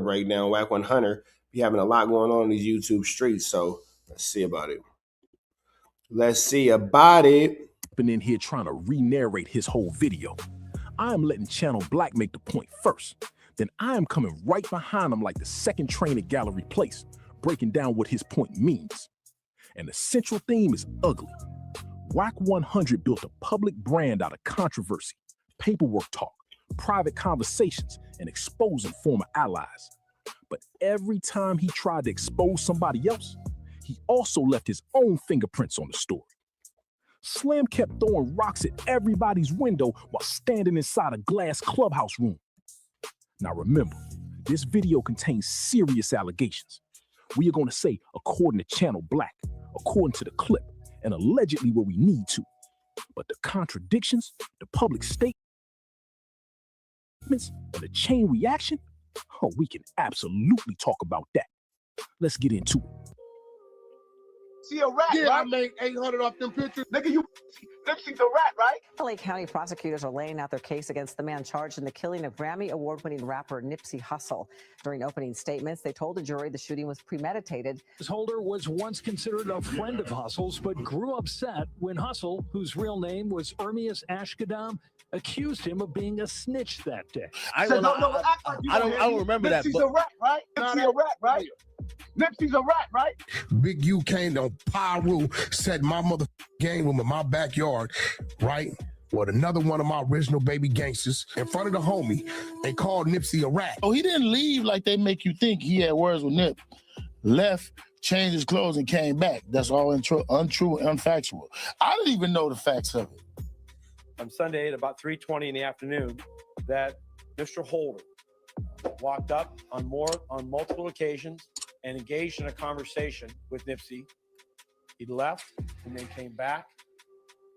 breakdown. WACK100 be having a lot going on in these YouTube streets, so let's see about it. Let's see about it. Been in here trying to re-narrate his whole video. I am letting Channel Black make the point first. Then I am coming right behind him like the second train at Gallery Place, breaking down what his point means. And the central theme is ugly. WACK100 built a public brand out of controversy, paperwork talk, private conversations, and exposing former allies. But every time he tried to expose somebody else, he also left his own fingerprints on the story. Slim kept throwing rocks at everybody's window while standing inside a glass clubhouse room. Now remember, this video contains serious allegations. We are going to say according to Channel Black, according to the clip, and allegedly what we need to. But the contradictions, the public statements, and the chain reaction, oh, we can absolutely talk about that. Let's get into it. See a rat, yeah, right? I made 800 off them pictures. Nigga, you Nipsey's a rat, right? LA County prosecutors are laying out their case against the man charged in the killing of Grammy Award-winning rapper Nipsey Hussle. During opening statements, they told the jury the shooting was premeditated. Holder was once considered a friend of Hussle's, but grew upset when Hussle, whose real name was Ermias Ashkadam, accused him of being a snitch that day. I don't remember that. Nipsey's a rat, right? Nipsey's a rat, right? Nipsey's a rat, right? Big U came to Pyro, said my mother game room in my backyard, right? With another one of my original baby gangsters in front of the homie and called Nipsey a rat. Oh, he didn't leave like they make you think. He had words with Nip. Left, changed his clothes, and came back. That's all untrue and unfactual. I didn't even know the facts of it. On Sunday at about 3:20 in the afternoon, that Mr. Holder walked up on multiple occasions and engaged in a conversation with Nipsey. He left and then came back,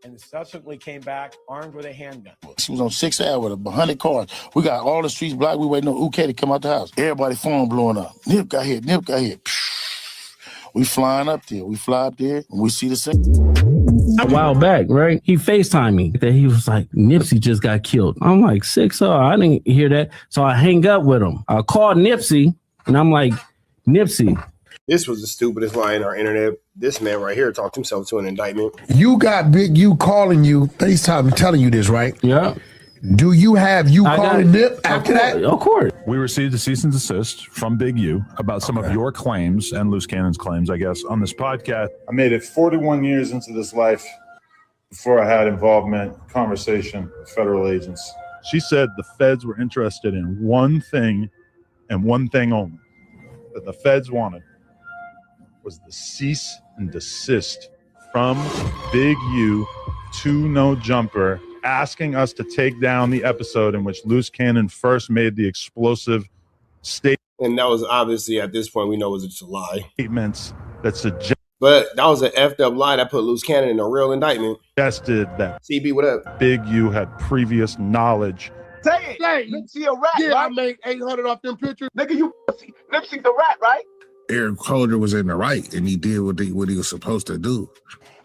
and subsequently came back armed with a handgun. She was on 6th Ave with 100 cars. We got all the streets blocked. We waiting on UK to come out the house. Everybody phone blowing up. Nip got hit. Nip got hit. We flying up there. We fly up there and we see the same. A while back, right? He FaceTimed me that he was like, Nipsey just got killed. I'm like, 6R. I didn't hear that. So I hang up with him. I called Nipsey and I'm like, Nipsey. This was the stupidest line on our internet. This man right here talked himself to an indictment. You got Big U calling you, FaceTime telling you this, right? Yeah. Do you have you calling Nip after that? Of course. We received a cease and desist from Big U about some of your claims and Loose Cannon's claims, I guess, on this podcast. I made it 41 years into this life before I had involvement, conversation with federal agents. She said the feds were interested in one thing and one thing only. That the feds wanted was the cease and desist from Big U to No Jumper, asking us to take down the episode in which Loose Cannon first made the explosive statement. And that was obviously, at this point, we know it was just a lie. Statements that suggest. But that was an effed up lie that put Loose Cannon in a real indictment. Suggested that CB, what up? Big U had previous knowledge. Say it. Say, Nipsey a rat, yeah, right? I made 800 off them pictures. Nigga, you Nipsey's a rat, right? Eric Holder was in the right and he did what he was supposed to do.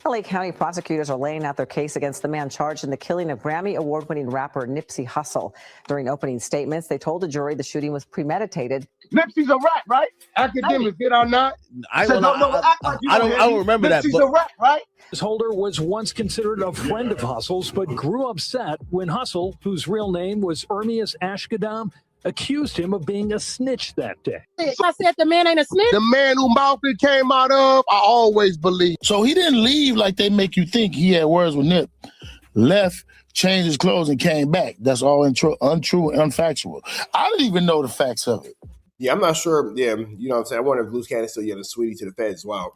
LA County prosecutors are laying out their case against the man charged in the killing of Grammy Award-winning rapper Nipsey Hussle. During opening statements, they told the jury the shooting was premeditated. Nipsey's a rat, right? Akademiks, did I not? I don't remember that. Nipsey's a rat, right? Holder was once considered a friend of Hussle's, but grew upset when Hussle, whose real name was Ermias Ashkadam, accused him of being a snitch that day. I said the man ain't a snitch. The man who mouth it came out of, I always believe. So he didn't leave like they make you think. He had words with Nip. Left, changed his clothes, and came back. That's all untrue and unfactual. I didn't even know the facts of it. Yeah, I'm not sure. Yeah, you know what I'm saying? I wonder if Loose Cannon still yelling sweetie to the feds as well.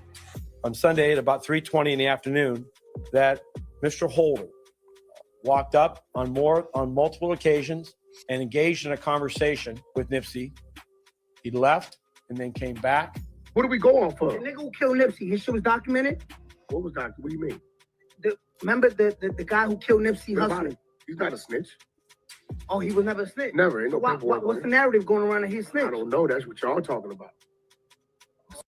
On Sunday at about 3:20 in the afternoon, that Mr. Holder walked up on multiple occasions and engaged in a conversation with Nipsey. He left and then came back. What are we going for? The nigga who killed Nipsey, his shit was documented? What was documented? What do you mean? Remember the guy who killed Nipsey Hussle? He's not a snitch. Oh, he was never a snitch? Never. Ain't no paperwork. What's the narrative going around that he's a snitch? I don't know. That's what y'all talking about.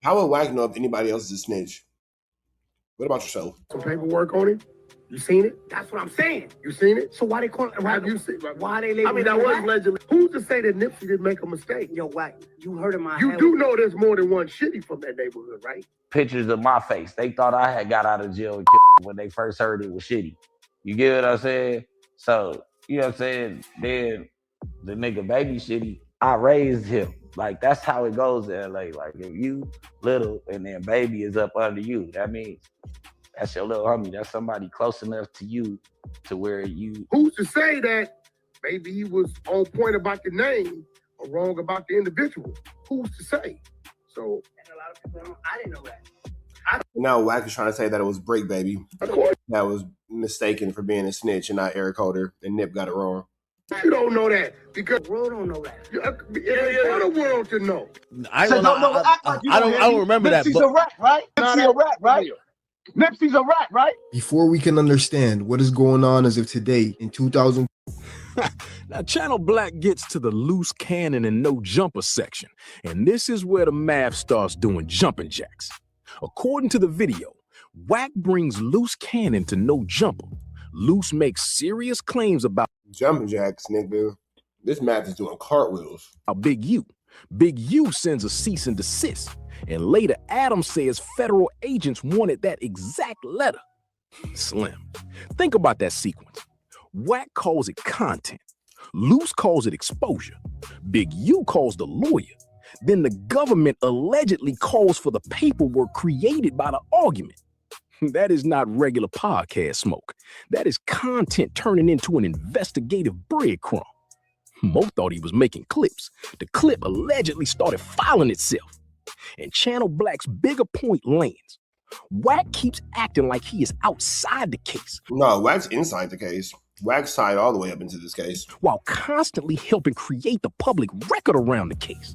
How would Wack know if anybody else is a snitch? What about yourself? Some paperwork on him? You seen it? That's what I'm saying. You seen it? So why they call it? Have you seen? Why they label? I mean, that was allegedly. Who's to say that Nipsey didn't make a mistake? Yo, Wack, you heard of my. You do know there's more than one shitty from that neighborhood, right? Pictures of my face. They thought I had got out of jail and killed when they first heard it was shitty. You get what I'm saying? So, you know what I'm saying? Then the nigga baby shitty, I raised him. Like, that's how it goes in LA. Like, if you little and then baby is up under you, that means that's your little homie. That's somebody close enough to you to where you... Who's to say that maybe he was on point about the name or wrong about the individual? Who's to say? So... And a lot of people don't, I didn't know that. Now Wack is trying to say that it was Brick Baby that was mistaken for being a snitch and not Eric Holder, and Nip got it wrong. You don't know that because The world don't know that. it ain't for the world to know. I don't remember that. Nipsey's a rat, right? Nipsey's a rat, right? Nipsey's a rat, right? Before we can understand what is going on as of today in 2000. Now, Channel Black gets to the loose cannon and no jumper section, and this is where the math starts doing jumping jacks. According to the video, Wack brings loose cannon to no jumper. Loose makes serious claims about jumping jacks, nigga. This math is doing cartwheels. Big U. Big U sends a cease and desist, and later Adam says federal agents wanted that exact letter. Slim. Think about that sequence. Wack calls it content. Loose calls it exposure. Big U calls the lawyer. Then the government allegedly calls for the paperwork created by the argument. That is not regular podcast smoke. That is content turning into an investigative breadcrumb. Mo thought he was making clips. The clip allegedly started filing itself. And Channel Black's bigger point lands. Wack keeps acting like he is outside the case. No, Wack's inside the case. Wack's tied all the way up into this case. While constantly helping create the public record around the case.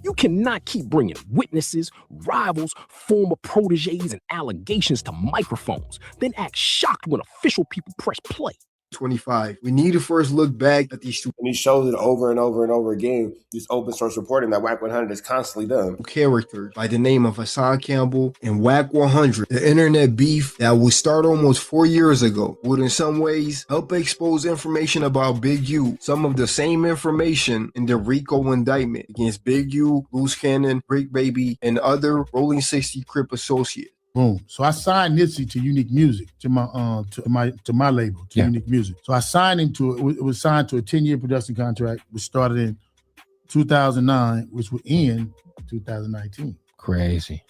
You cannot keep bringing witnesses, rivals, former proteges, and allegations to microphones, then act shocked when official people press play. 25. We need to first look back at these two. And he shows it over and over and over again. This open source reporting that WACK100 is constantly done. Characters by the name of Hassan Campbell and WACK100. The internet beef that would start almost 4 years ago would in some ways help expose information about Big U. Some of the same information in the RICO indictment against Big U, Loose Cannon, Brick Baby, and other Rolling 60 Crip associates. Boom. So I signed Nipsey to Unique Music, to my label, to Unique Music. So I signed him to it. It was signed to a 10-year production contract, which started in 2009, which would end 2019. Crazy.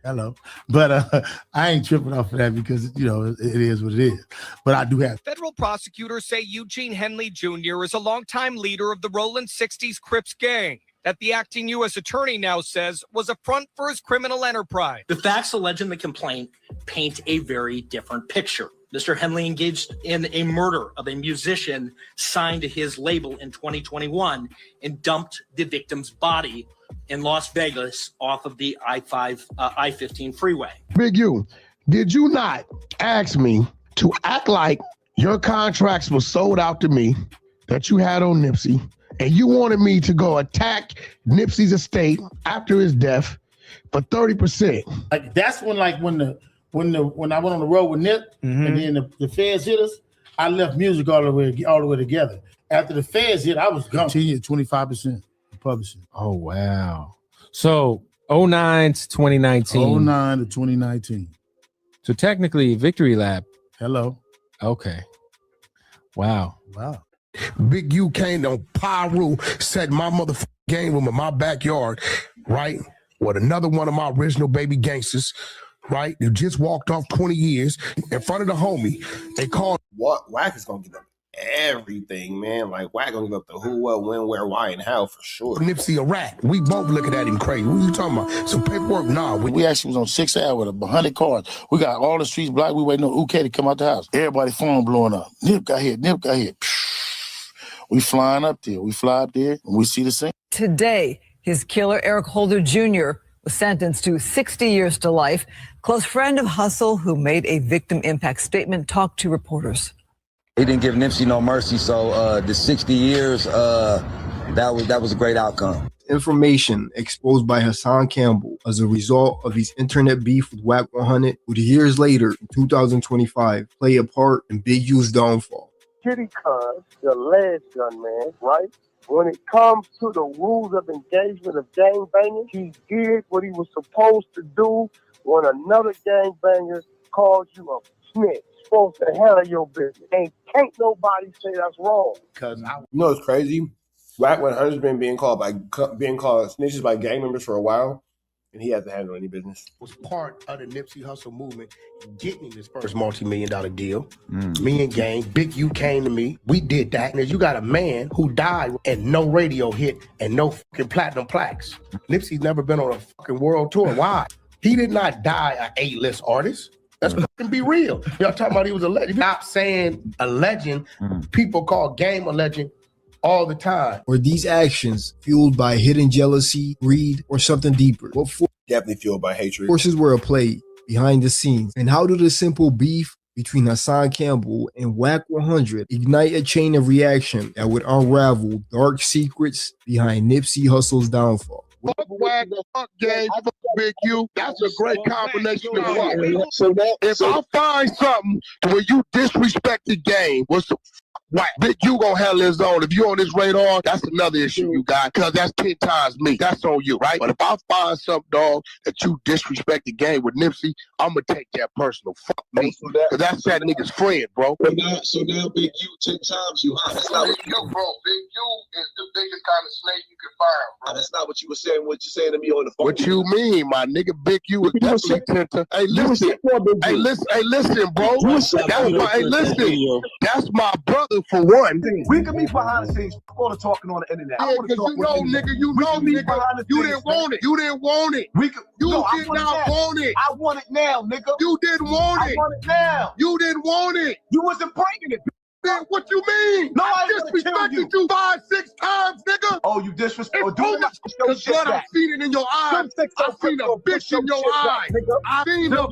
Hello. But I ain't tripping off of that because, you know, it is what it is. But I do have. Federal prosecutors say Eugene Henley Jr. is a longtime leader of the Rolling 60s Crips gang that the acting U.S. attorney now says was a front for his criminal enterprise. The facts alleged in the complaint paint a very different picture. Mr. Henley engaged in a murder of a musician signed to his label in 2021 and dumped the victim's body in Las Vegas off of the I-15 freeway. Big U, did you not ask me to act like your contracts were sold out to me that you had on Nipsey, and you wanted me to go attack Nipsey's estate after his death for 30%? Like that's when I went on the road with Nip, and then the feds hit us. I left music all the way together. After the feds hit, I was gone. 25% publishing. Oh wow. So 09 to 2019. 09 to 2019. So technically, Victory Lap. Hello. Okay. Wow. Big U came on Pyro, set my motherfucking game room in my backyard, right? With another one of my original baby gangsters, right? Who just walked off 20 years in front of the homie. They called. Wack is gonna give up everything, man. Like Wack gonna give up the who, what, when, where, why, and how for sure. Nipsey a rat. We both looking at him crazy. What are you talking about? Some paperwork? Nah. We actually was on 6 hours with 100 cars. We got all the streets blocked. We waiting on UK to come out the house. Everybody phone blowing up. Nip got hit. We flying up there. We fly up there and we see the same. Today, his killer, Eric Holder Jr., was sentenced to 60 years to life. Close friend of Hustle, who made a victim impact statement, talked to reporters. He didn't give Nipsey no mercy, so the 60 years that was a great outcome. Information exposed by Hassan Campbell as a result of his internet beef with WACK100 would years later, in 2025, play a part in Big U's downfall. Kitty Cuz, the last gunman, right? When it comes to the rules of engagement of gangbangers, he did what he was supposed to do when another gangbanger calls you a snitch. Supposed to handle your business. And can't nobody say that's wrong. Because you know it's crazy. WACK100's been being called snitches by gang members for a while, and he hasn't handled any business. Was part of the Nipsey Hussle movement, getting his first multi-million-dollar deal. Me and Gang, Big U came to me. We did that. And you got a man who died and no radio hit and no fucking platinum plaques. Nipsey's never been on a fucking world tour. Why? He did not die an A-list artist. Let's fucking be real. Y'all talking about he was a legend. Stop saying a legend. People call Game a legend all the time. Were these actions fueled by hidden jealousy, greed, or something deeper? What Definitely fueled by hatred. forces were at play behind the scenes? And how did a simple beef between Hassan Campbell and WACK100 ignite a chain of reaction that would unravel dark secrets behind Nipsey Hussle's downfall? Fuck Wack, fuck Game, fuck Big U. That's a great combination of what? If I find something where you disrespected Game, what's the Wack? Big U gonna handle his own. If you on this radar, that's another issue you got, because that's 10 times me. That's on you, right? But if I find something, dog, that you disrespected Game with Nipsey, I'm gonna take that personal. Fuck me, because that's that nigga's friend, bro. So now Big U 10 times you hot. That's not what you, bro. Big U is the biggest kind of snake you can find, bro. That's not what you were saying. What you saying to me on the phone? What you mean, my nigga? Big U is definitely 10 times. Hey, listen. Hey, listen, bro. That's my brother for one. We can be behind the scenes. All the talking on the internet. Yeah, because you know, nigga, you didn't want it. You didn't want it. You did not want it. I want it now, nigga. You didn't want it. I want it now. You didn't want it. You wasn't bringing it. What you mean? No, I disrespected you 5, 6 times, nigga. Oh, you disrespect. The blood I seen it in your eyes. I seen a bitch in your eyes. I seen them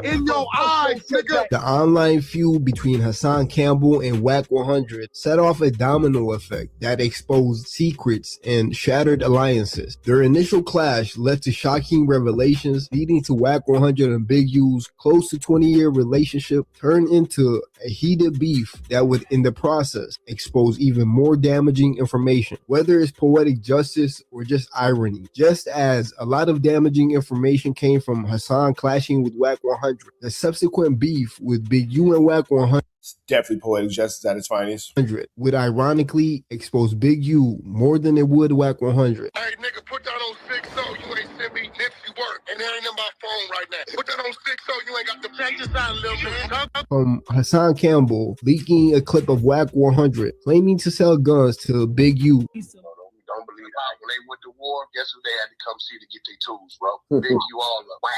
in your eyes, nigga. The online feud between Hassan Campbell and WACK100 set off a domino effect that exposed secrets and shattered alliances. Their initial clash led to shocking revelations, leading to WACK100 and Big U's close to 20-year relationship turn into a heated beef that would, in the process, expose even more damaging information, whether it's poetic justice or just irony. Just as a lot of damaging information came from Hassan clashing with WACK100, the subsequent beef with Big U and WACK100 definitely poetic justice at its finest. Would ironically expose Big U more than it would WACK100. Hey, nigga, put that on 6 so you ain't send me Nipsey work, and there ain't in my phone right now. Put that on 6 so you ain't got the change your sound, little man. From Hassan Campbell leaking a clip of WACK100 claiming to sell guns to Big U. Don't believe that. When they went to war, guess who they had to come see to get their tools, bro? Big U all up. Wack.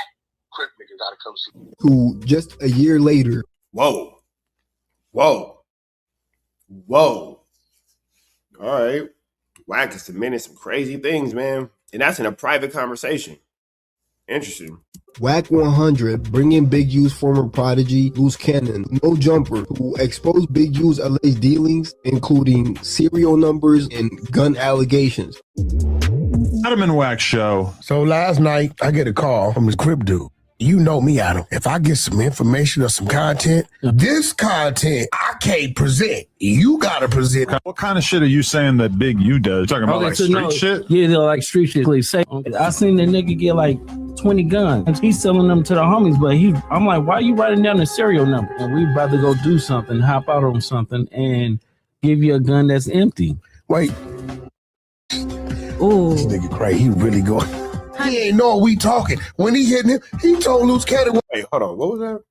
Crip nigga gotta come see. Who just a year later. Whoa. All right. Wack is submitting some crazy things, man. And that's in a private conversation. Interesting. WACK100 bringing Big U's former prodigy, Loose Cannon, No Jumper, who exposed Big U's alleged dealings, including serial numbers and gun allegations. Adam and Wack show. So last night, I get a call from this Crip dude. You know me, Adam. If I get some information or some content, this content I can't present. You gotta present. What kind of shit are you saying that Big U does? Talking about like street shit? Yeah, they're like street shit. I seen the nigga get like 20 guns. He's selling them to the homies, but I'm like, why are you writing down the serial number? And we about to go do something, hop out on something, and give you a gun that's empty. Wait. Ooh. This nigga crazy. He really going. He ain't know we talking. When he hitting him, he told Loose Cannon. Hey, hold on. What was that?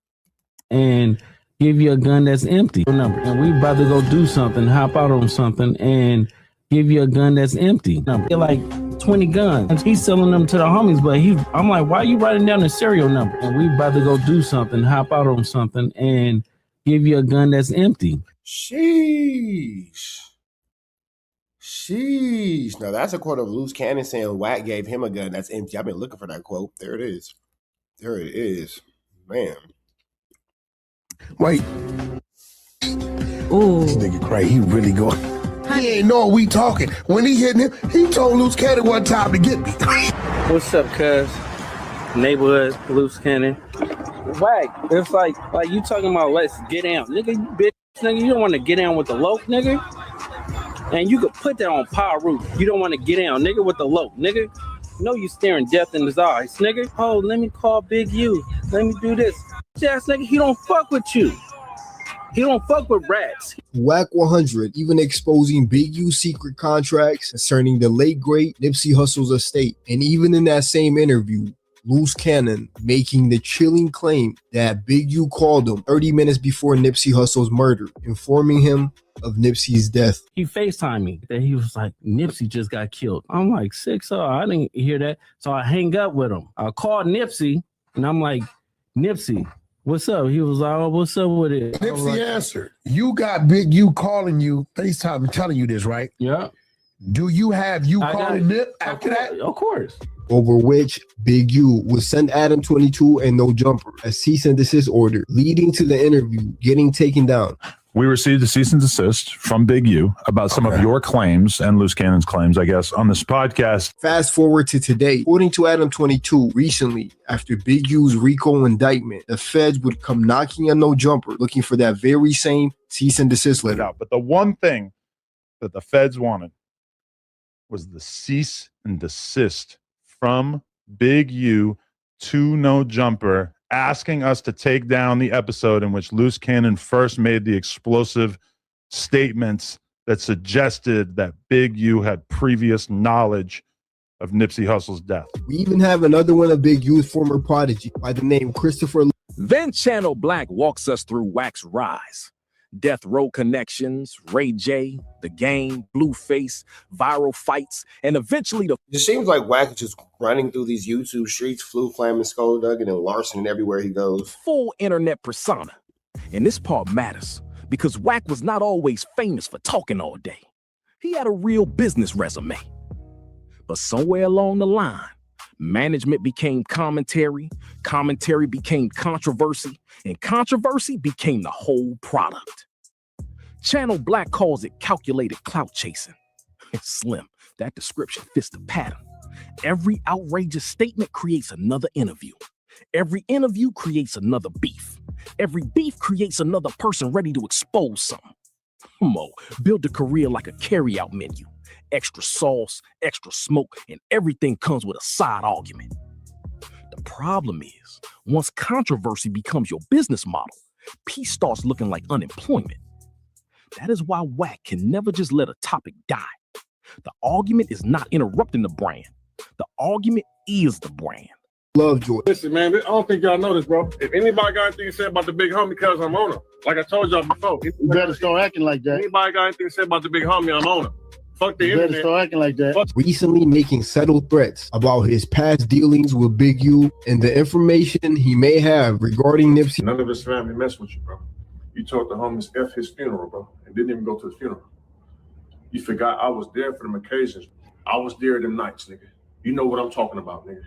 And give you a gun that's empty. And we about to go do something, hop out on something, and give you a gun that's empty. They're like 20 guns. He's selling them to the homies, but I'm like, why are you writing down the serial number? And we about to go do something, hop out on something, and give you a gun that's empty. Sheesh. Now that's a quote of Loose Cannon saying Wack gave him a gun that's empty. I've been looking for that quote. There it is. Man. Wait. Ooh. This nigga crazy. He really going. He ain't know we talking. When he hitting him, he told Loose Cannon one time to get me. What's up, cuz? Neighborhood, Loose Cannon. Wack, it's like you talking about let's get down. Nigga, you bitch, nigga, you don't want to get down with the low, nigga. And you could put that on power root. You don't want to get down, nigga, with the low, nigga. No, you staring death in his eyes, nigga. Oh, let me call Big U. Let me do this. Ass nigga, he don't fuck with you. He don't fuck with rats. WACK100 even exposing Big U's secret contracts concerning the late great Nipsey Hussle's estate. And even in that same interview, Loose Cannon making the chilling claim that Big U called him 30 minutes before Nipsey Hussle's murder, informing him of Nipsey's death. He FaceTimed me that he was like, Nipsey just got killed. I'm like, 6-0, I didn't hear that. So I hang up with him. I called Nipsey and I'm like, Nipsey, what's up? He was like, oh, what's up with it? Nipsey answered. You got Big U calling you, FaceTime, telling you this, right? Yeah. Do you have you calling Nip after that? Of course. Over which Big U would send Adam 22 and No Jumper a cease and desist order, leading to the interview getting taken down. We received a cease and desist from Big U about some of your claims and Loose Cannon's claims, I guess, on this podcast. Fast forward to today. According to Adam 22, recently, after Big U's RICO indictment, the feds would come knocking on No Jumper, looking for that very same cease and desist letter. But the one thing that the feds wanted was the cease and desist from Big U to No Jumper, asking us to take down the episode in which Loose Cannon first made the explosive statements that suggested that Big U had previous knowledge of Nipsey Hussle's death. We even have another one of Big U's former prodigy by the name Christopher. Then Channel Black walks us through Wack's rise. Death Row connections, Ray J, The Game, Blueface, viral fights, and eventually the... It seems like Wack is just running through these YouTube streets, Flu Flam and Skullduggan and Larson everywhere he goes. Full internet persona. And this part matters because Wack was not always famous for talking all day. He had a real business resume. But somewhere along the line, management became commentary, commentary became controversy, and controversy became the whole product. Channel Black calls it calculated clout chasing. It's slim. That description fits the pattern. Every outrageous statement creates another interview. Every interview creates another beef. Every beef creates another person ready to expose something. Mo, build a career like a carry-out menu. Extra sauce, extra smoke, and everything comes with a side argument. The problem is, once controversy becomes your business model, peace starts looking like unemployment. That is why Wack can never just let a topic die. The argument is not interrupting the brand. The argument is the brand. Lovejoy. Listen, man, I don't think y'all know this, bro. If anybody got anything to say about the big homie, because I'm on him. Like I told y'all before. You better start acting like that. Anybody got anything to say about the big homie, I'm on him. Fuck the internet. Better start acting like that. Recently making subtle threats about his past dealings with Big U and the information he may have regarding Nipsey. None of his family mess with you, bro. You told the homies F his funeral, bro, and didn't even go to his funeral. You forgot I was there for them occasions. I was there them nights, nigga. You know what I'm talking about, nigga.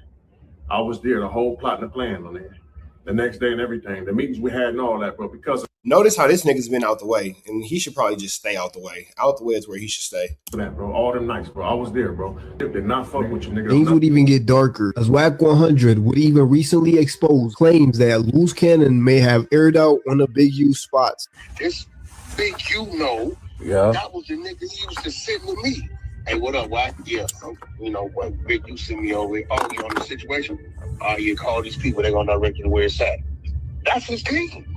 I was there, the whole plot and the plan on there. The next day and everything. The meetings we had and all that, bro, because of Notice how this nigga's been out the way, and he should probably just stay out the way. Out the way is where he should stay. that, bro. All them nights, bro. I was there, bro. They did not fuck with you, nigga. Things would even get darker, as WACK100 would even recently expose claims that Loose Cannon may have aired out one of Big U's spots. This Big U know. Yeah. That was the nigga he used to sit with me. Hey, what up, Wack? Yeah, you know what? Big U sent me over. Oh, you on the situation? You call these people, they're gonna direct you to where it's at. That's his team.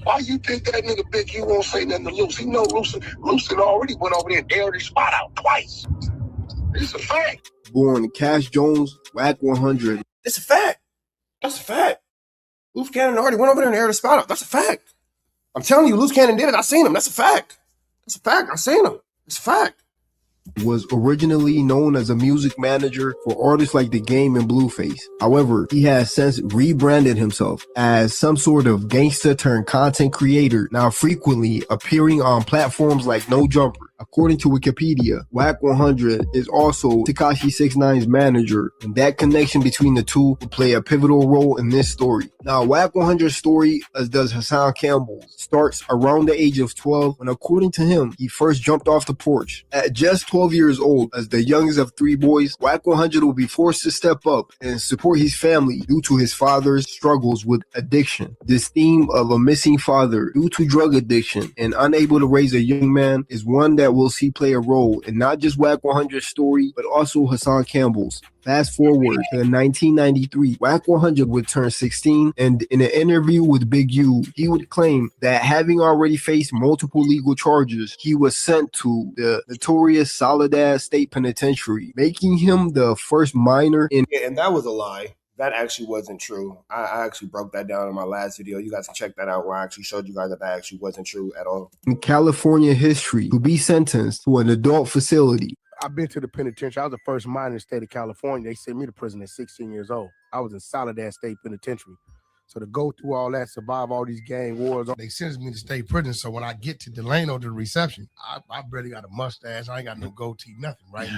Why you think that nigga Big U won't say nothing to Luce? He know Luce already went over there and aired his spot out twice. It's a fact. Born Cash Jones, WACK100. It's a fact. That's a fact. Loose Cannon already went over there and aired a spot out. That's a fact. I'm telling you, Loose Cannon did it. I seen him. That's a fact. That's a fact. I seen him. It's a fact. Was originally known as a music manager for artists like The Game and Blueface. However, he has since rebranded himself as some sort of gangster turned content creator, now frequently appearing on platforms like No Jumper, According to Wikipedia, WACK100 is also Tekashi 6ix9ine's manager, and that connection between the two will play a pivotal role in this story. Now, WACK100's story, as does Hassan Campbell's, starts around the age of 12 when, according to him, he first jumped off the porch. At just 12 years old, as the youngest of 3 boys, WACK100 will be forced to step up and support his family due to his father's struggles with addiction. This theme of a missing father due to drug addiction and unable to raise a young man is one that we'll see play a role in not just WACK100's story, but also Hassan Campbell's. Fast forward to 1993, WACK100 would turn 16, and in an interview with Big U, he would claim that having already faced multiple legal charges, he was sent to the notorious Soledad State Penitentiary, making him the first minor in... Yeah, and that was a lie. That actually wasn't true. I actually broke that down in my last video. You guys can check that out where I actually showed you guys that actually wasn't true at all. In California history to be sentenced to an adult facility. I've been to the penitentiary. I was the first minor in the state of California. They sent me to prison at 16 years old. I was in Soledad State Penitentiary. So to go through all that, survive all these gang wars, they sentenced me to state prison. So when I get to Delano to the reception, I barely got a mustache. I ain't got no goatee, nothing, right?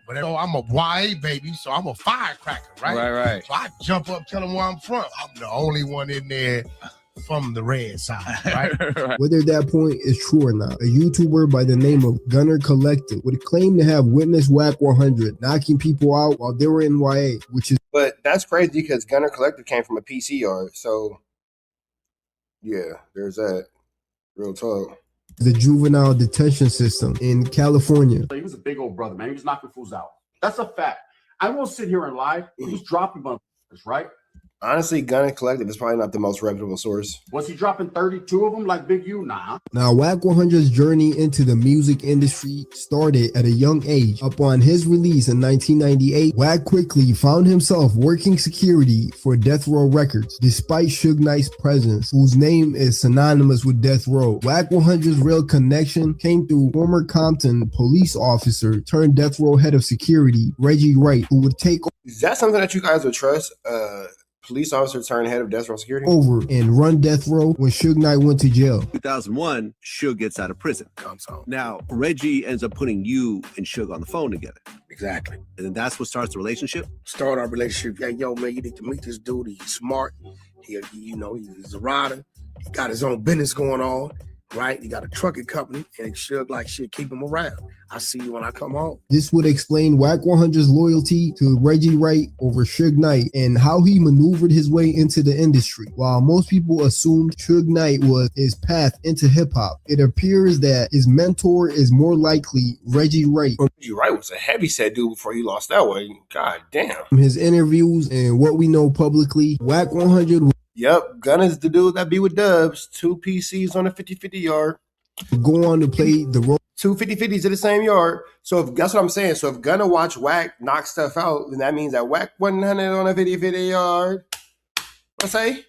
But I'm a YA baby, so I'm a firecracker, right? Right. So I jump up, tell them where I'm from. I'm the only one in there from the red side, right? Whether that point is true or not, a YouTuber by the name of Gunner Collective would claim to have witnessed WACK100 knocking people out while they were in YA, which is... But that's crazy because Gunner Collective came from a PC yard, so yeah, there's that. Real talk. The juvenile detention system in California. He was a big old brother, man. He was knocking fools out. That's a fact. I won't sit here and lie. He was dropping motherfuckers, right? Honestly, Gunner Collective is probably not the most reputable source. Was he dropping 32 of them like Big U? Nah. Now, WACK100's journey into the music industry started at a young age. Upon his release in 1998, Wack quickly found himself working security for Death Row Records, despite Suge Knight's presence, whose name is synonymous with Death Row. WACK100's real connection came through former Compton police officer turned Death Row head of security, Reggie Wright, who would take Is that something that you guys would trust? Police officer turned head of Death Row Security? over and run Death Row when Suge Knight went to jail. 2001, Suge gets out of prison. Comes home. Now, Reggie ends up putting you and Suge on the phone together. Exactly. And then that's what starts the relationship? Start our relationship. Yeah, yo, man, you need to meet this dude. He's smart. He's a rider. He got his own business going on, right? He got a trucking company, and Suge like shit, keep him around. I see you when I come home. This would explain WACK100's loyalty to Reggie Wright over Suge Knight and how he maneuvered his way into the industry. While most people assumed Suge Knight was his path into hip-hop, it appears that his mentor is more likely Reggie Wright. Reggie Wright was a heavyset dude before he lost that weight. God damn. From his interviews and what we know publicly, WACK100 Yep, Gunner's the dude that be with Dubs. 2 PCs on a 50-50 yard. Go on to play the role. 2 50-50s in the same yard. So if that's what I'm saying. So if Gunner watch Wack knock stuff out, then that means that WACK100 on a 50-50 yard. What I say?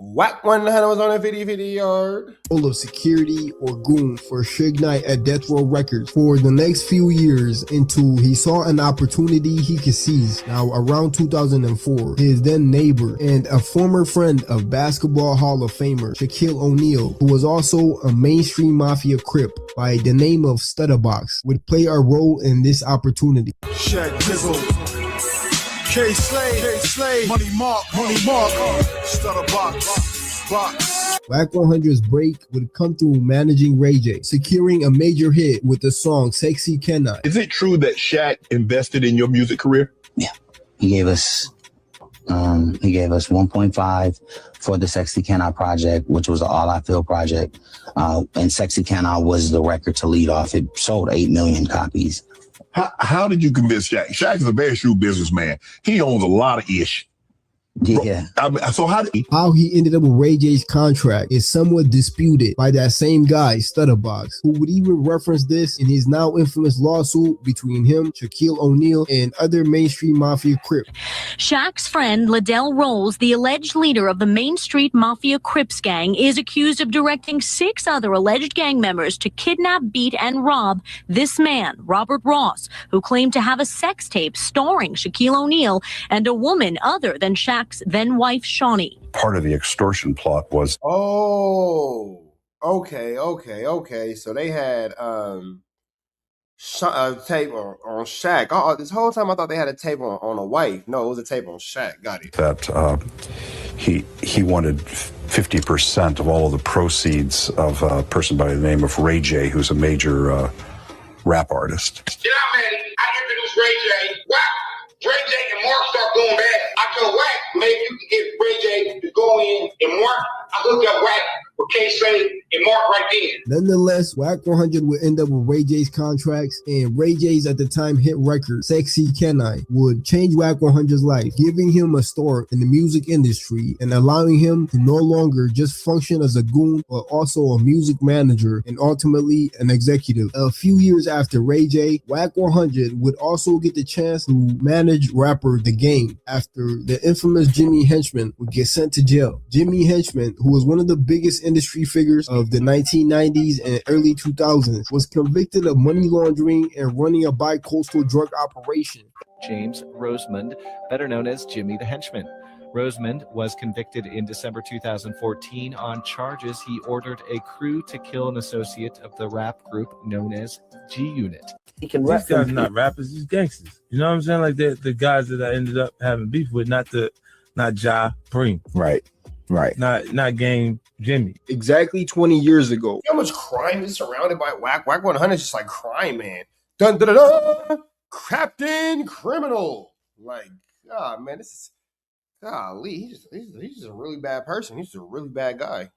WACK100 was on a 50-50 yard. Full of security or goon for Suge Knight at Death Row Records for the next few years until he saw an opportunity he could seize. Now, around 2004, his then neighbor and a former friend of Basketball Hall of Famer Shaquille O'Neal, who was also a mainstream mafia crip by the name of Stutterbox, would play a role in this opportunity. Shaq Dizzle, K-Slade, Money Mark, Stutterbox, Box. WACK100's break would come through managing Ray J, securing a major hit with the song Sexy Can I. Is it true that Shaq invested in your music career? Yeah. He gave us 1.5 for the Sexy Can I project, which was an All I Feel project. And Sexy Can I was the record to lead off. It sold 8 million copies. How did you convince Shaq? Shaq is a very shrewd businessman. He owns a lot of ish. Yeah. So how he ended up with Ray J's contract is somewhat disputed by that same guy, Stutterbox, who would even reference this in his now infamous lawsuit between him, Shaquille O'Neal, and other mainstream mafia crips. Shaq's friend, Liddell Rolls, the alleged leader of the Main Street Mafia Crips gang, is accused of directing 6 other alleged gang members to kidnap, beat, and rob this man, Robert Ross, who claimed to have a sex tape starring Shaquille O'Neal and a woman other than Shaq's then-wife, Shawnee. Part of the extortion plot was... Oh, okay. So they had tape on Shaq. Oh, this whole time I thought they had a tape on a wife. No, it was a tape on Shaq. Got it. That he wanted 50% of all of the proceeds of a person by the name of Ray J, who's a major rap artist. Get out, man. I introduced Ray J. Wack. Ray J and Mark start going bad. I told Wack, maybe you can get Ray J to go in and Mark. I hooked up Wack with K-Slade and Mark right then. Nonetheless, WACK100 would end up with Ray J's contracts, and Ray J's at the time hit record, Sexy Can I, would change WACK100's life, giving him a start in the music industry and allowing him to no longer just function as a goon, but also a music manager and ultimately an executive. A few years after Ray J, WACK100 would also get the chance to manage rapper The Game after the infamous Jimmy Henchman would get sent to jail. Jimmy Henchman, who was one of the biggest industry figures of the 1990s and early 2000s, was convicted of money laundering and running a bi-coastal drug operation. James Rosemond, better known as Jimmy the Henchman. Rosemond was convicted in December 2014 on charges he ordered a crew to kill an associate of the rap group known as G Unit. These guys are not rappers, these gangsters. You know what I'm saying? Like the guys that I ended up having beef with, not Ja Preem. Right. Not Game Jimmy. Exactly 20 years ago. You know how much crime is surrounded by Wack? WACK100 is just like crime, man. Dun dun dun dun. Captain Criminal. Like, man, this is golly. He's just a really bad person. He's just a really bad guy.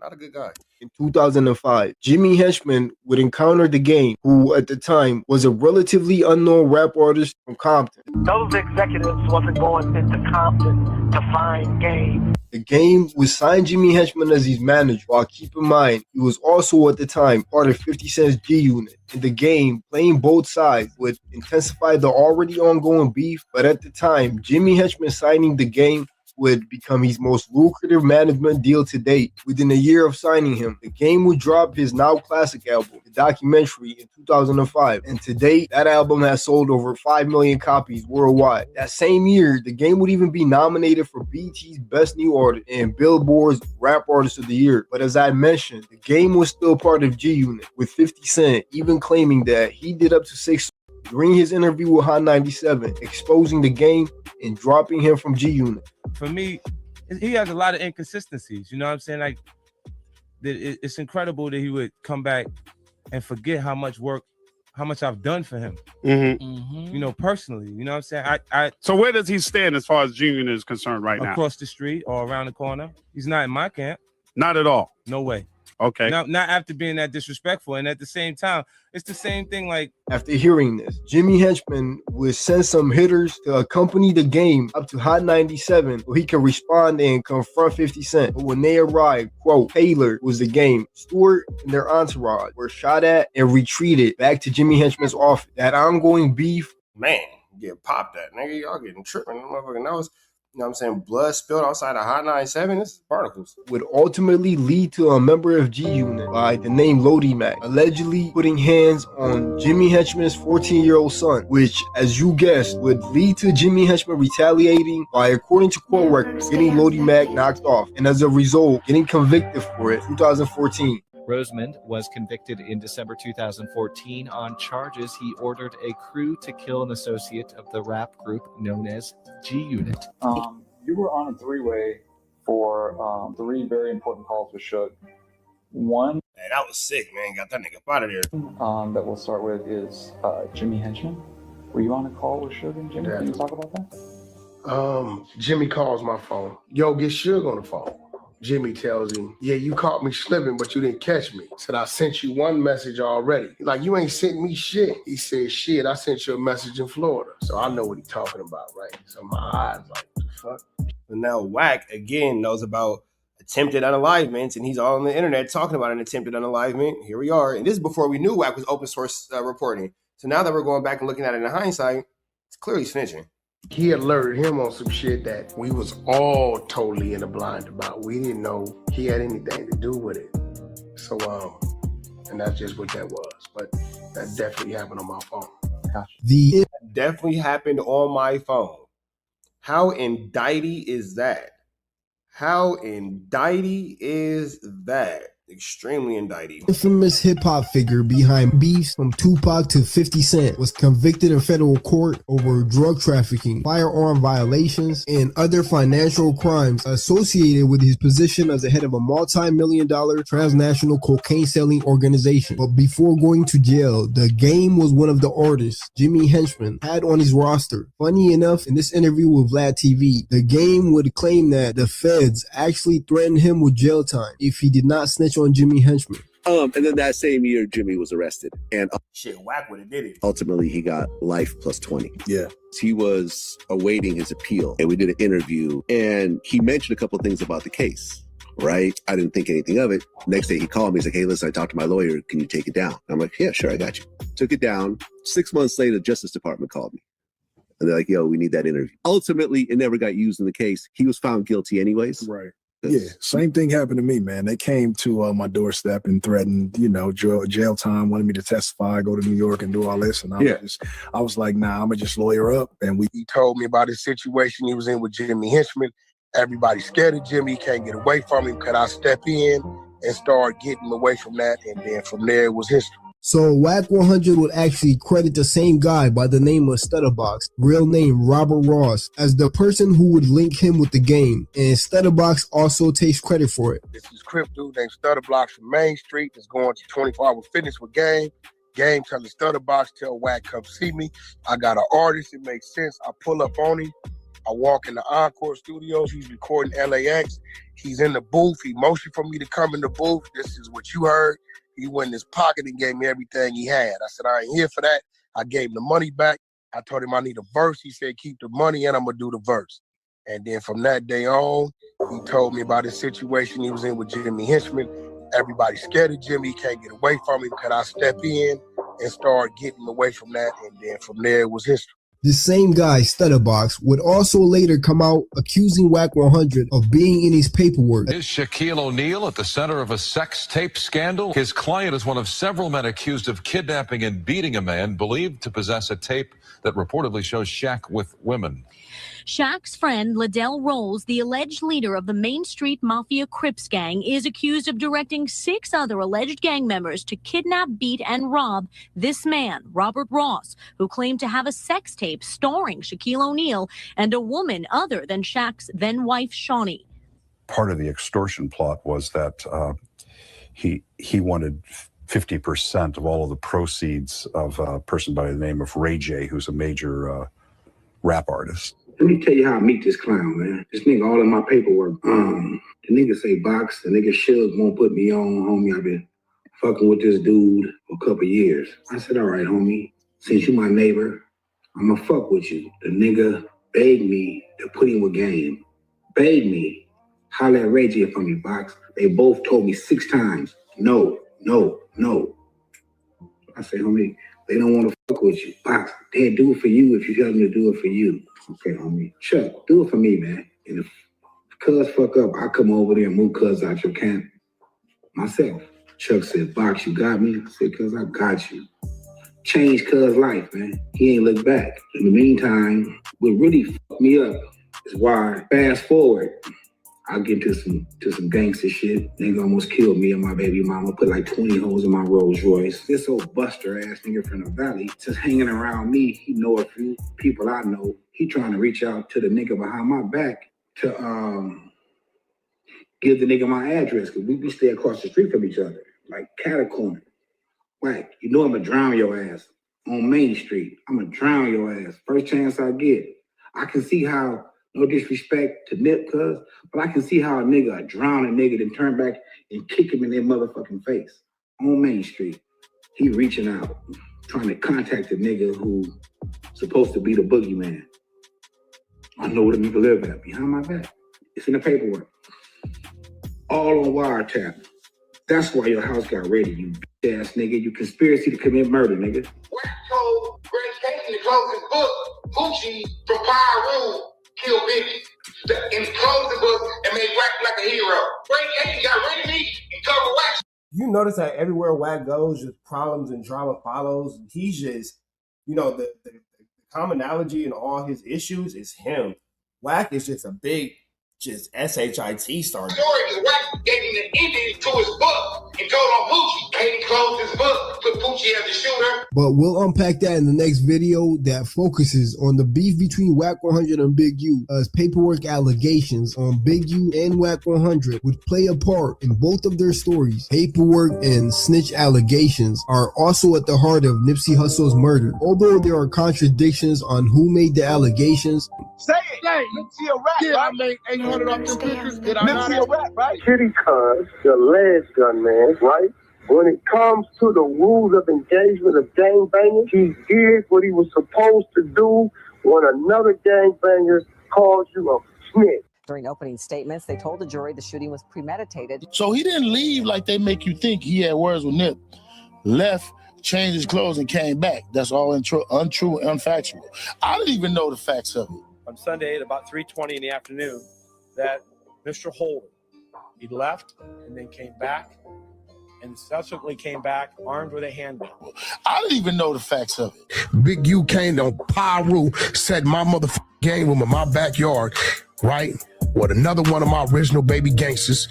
Not a good guy. In 2005, Jimmy Henchman would encounter The Game, who at the time was a relatively unknown rap artist from Compton. Those executives wasn't going into Compton to find Game. The Game would sign Jimmy Henchman as his manager, while keep in mind, he was also at the time part of 50 Cent's G Unit. In The Game, playing both sides would intensify the already ongoing beef, but at the time, Jimmy Henchman signing The Game would become his most lucrative management deal to date. Within a year of signing him, The Game would drop his now classic album, The Documentary, in 2005. And to date, that album has sold over 5 million copies worldwide. That same year, The Game would even be nominated for BET's Best New Artist and Billboard's Rap Artist of the Year. But as I mentioned, The Game was still part of G Unit, with 50 Cent even claiming that he did up to 6 during his interview with Hot 97, exposing The Game and dropping him from G Unit. For me, he has a lot of inconsistencies. You know what I'm saying? Like, it's incredible that he would come back and forget how much I've done for him. You know, personally. You know what I'm saying? So where does he stand as far as Junior is concerned right now? Across the street or around the corner. He's not in my camp. Not at all. No way. Okay. Not after being that disrespectful. And at the same time, it's the same thing. Like, after hearing this, Jimmy Henchman would send some hitters to accompany The Game up to Hot 97 so he could respond and confront 50 Cent. But when they arrived, quote, Taylor was The Game. Stewart and their entourage were shot at and retreated back to Jimmy Henchman's office. That ongoing beef, man, get popped at, nigga. Y'all getting tripping. Motherfucking nose. You know what I'm saying? Blood spilled outside of Hot 97. This is particles. Would ultimately lead to a member of G Unit by the name Lodi Mac allegedly putting hands on Jimmy Henchman's 14-year-old son, which, as you guessed, would lead to Jimmy Henchman retaliating by, according to court records, getting Lodi Mac knocked off, and as a result, getting convicted for it in 2014. Rosemond was convicted in December 2014 on charges he ordered a crew to kill an associate of the rap group known as G Unit. You were on a three-way for 3 very important calls with Suge. One, hey, that was sick, man. Got that nigga out of there. That we'll start with is Jimmy Henchman. Were you on a call with Suge and Jimmy? Can you talk about that? Jimmy calls my phone. Yo, get Suge on the phone. Jimmy tells him, yeah, you caught me slipping, but you didn't catch me. Said, I sent you one message already. Like, you ain't sent me shit. He said, shit, I sent you a message in Florida. So I know what he's talking about, right? So my eyes like, what the fuck? And now Wack, again, knows about attempted unalivements, and he's all on the internet talking about an attempted unalivement. Here we are. And this is before we knew Wack was open source reporting. So now that we're going back and looking at it in hindsight, it's clearly snitching. He alerted him on some shit that we was all totally in the blind about. We didn't know he had anything to do with it. So, and that's just what that was. But that definitely happened on my phone. That definitely happened on my phone. How indicty is that? How indicty is that? extremely indicted. Infamous hip-hop figure behind beefs from Tupac to 50 Cent was convicted in federal court over drug trafficking, firearm violations, and other financial crimes associated with his position as the head of a multi-million-dollar transnational cocaine-selling organization. But before going to jail, The Game was one of the artists Jimmy Henchman had on his roster. Funny enough, in this interview with Vlad TV, The Game would claim that the feds actually threatened him with jail time if he did not snitch on Jimmy Henchman. And then that same year, Jimmy was arrested. And shit, Wack would have did it. Ultimately, he got life plus 20. Yeah. He was awaiting his appeal, and we did an interview, and he mentioned a couple of things about the case, right? I didn't think anything of it. Next day, he called me. He's like, hey, listen, I talked to my lawyer. Can you take it down? I'm like, yeah, sure, I got you. Took it down. 6 months later, the Justice Department called me. And they're like, yo, we need that interview. Ultimately, it never got used in the case. He was found guilty anyways. Right. Yeah, same thing happened to me, man. They came to my doorstep and threatened, jail time, wanted me to testify, go to New York and do all this. And I was like, nah, I'm going to just lawyer up. And he told me about his situation he was in with Jimmy Henchman. Everybody's scared of Jimmy. He can't get away from him. Could I step in and start getting away from that? And then from there, it was history. So WACK100 would actually credit the same guy by the name of Stutterbox, real name Robert Ross, as the person who would link him with The Game, and Stutterbox also takes credit for it. This is Crip dude named Stutterbox from Main Street that's going to 24-hour fitness with Game. Game telling Stutterbox, tell Wack, come see me. I got an artist, it makes sense. I pull up on him. I walk in the Encore studios. He's recording LAX. He's in the booth. He motioned for me to come in the booth. This is what you heard. He went in his pocket and gave me everything he had. I said, I ain't here for that. I gave him the money back. I told him I need a verse. He said, keep the money and I'm going to do the verse. And then from that day on, he told me about his situation he was in with Jimmy Henchman. Everybody's scared of Jimmy. He can't get away from him. Could I step in and start getting away from that? And then from there, it was history. The same guy, Stutterbox, would also later come out accusing WACK100 of being in his paperwork. Is Shaquille O'Neal at the center of a sex tape scandal? His client is one of several men accused of kidnapping and beating a man believed to possess a tape that reportedly shows Shaq with women. Shaq's friend, Liddell Rolls, the alleged leader of the Main Street Mafia Crips gang, is accused of directing 6 other alleged gang members to kidnap, beat, and rob this man, Robert Ross, who claimed to have a sex tape starring Shaquille O'Neal and a woman other than Shaq's then-wife, Shawnee. Part of the extortion plot was that he wanted 50% of all of the proceeds of a person by the name of Ray J, who's a major rap artist. Let me tell you how I meet this clown, man. This nigga all in my paperwork. The nigga say box, the nigga Shug won't put me on, homie. I've been fucking with this dude for a couple years. I said, all right, homie, since you my neighbor, I'ma fuck with you. The nigga begged me to put him with Game. Begged me, holler at Ray J for me, box. They both told me 6 times, no, no, no. I say, homie, they don't want to fuck with you. Box, they'll do it for you if you tell them to do it for you. Okay, homie. Chuck, do it for me, man. And if cuz fuck up, I come over there and move cuz out your camp myself. Chuck said, Box, you got me? I said, cuz I got you. Changed cuz life, man. He ain't looked back. In the meantime, what really fucked me up is why, fast forward, I get to some gangster shit. Nigga almost killed me and my baby mama, put like 20 holes in my Rolls Royce. This old buster ass nigga from the valley, just hanging around me. He know a few people I know. He trying to reach out to the nigga behind my back to give the nigga my address, cause we stay across the street from each other, like catacomb. Wack, you know I'ma drown your ass on Main Street. I'ma drown your ass. First chance I get. I can see how, no disrespect to Nip, cuz, but I can see how a nigga drown a nigga then turn back and kick him in their motherfucking face on Main Street. He reaching out, trying to contact a nigga who supposed to be the boogeyman. I know where the nigga live at, behind my back. It's in the paperwork. All on wiretap. That's why your house got raided, you bitch ass nigga. You conspiracy to commit murder, nigga. Wack told Greg Casey to close his book, Gucci from Pyro killed Biggie. In closing book and made Wack like a hero. Greg Casey got rid of me and covered Wack. You notice that everywhere Wack goes, just problems and drama follows. He's just, the commonality in all his issues is him. Wack is just a big, just SHIT star. The story is Wack gave him the ending to his book. and told on Poochie. Katie closed his book, put Poochie as the shooter. But we'll unpack that in the next video that focuses on the beef between WACK100 and Big U, as paperwork allegations on Big U and WACK100 would play a part in both of their stories. Paperwork and snitch allegations are also at the heart of Nipsey Hussle's murder. Although there are contradictions on who made the allegations. Say it. Hey, Nipsey a rap, yeah, right? I made 800 off them pictures. Did I not? Nipsey a rap, right? Kitty Cuz, the last gunman, right? When it comes to the rules of engagement of gangbangers, he did what he was supposed to do when another gangbanger calls you a snitch. During opening statements, they told the jury the shooting was premeditated. So he didn't leave like they make you think. He had words with Nip. Left, changed his clothes, and came back. That's all untrue and unfactual. I didn't even know the facts of it. On Sunday at about 3:20 in the afternoon, that Mr. Holder, he left and then came back and subsequently came back armed with a handgun. I didn't even know the facts of it. Big U came on Pyru, set my motherfucking game room in my backyard, right? With another one of my original baby gangsters,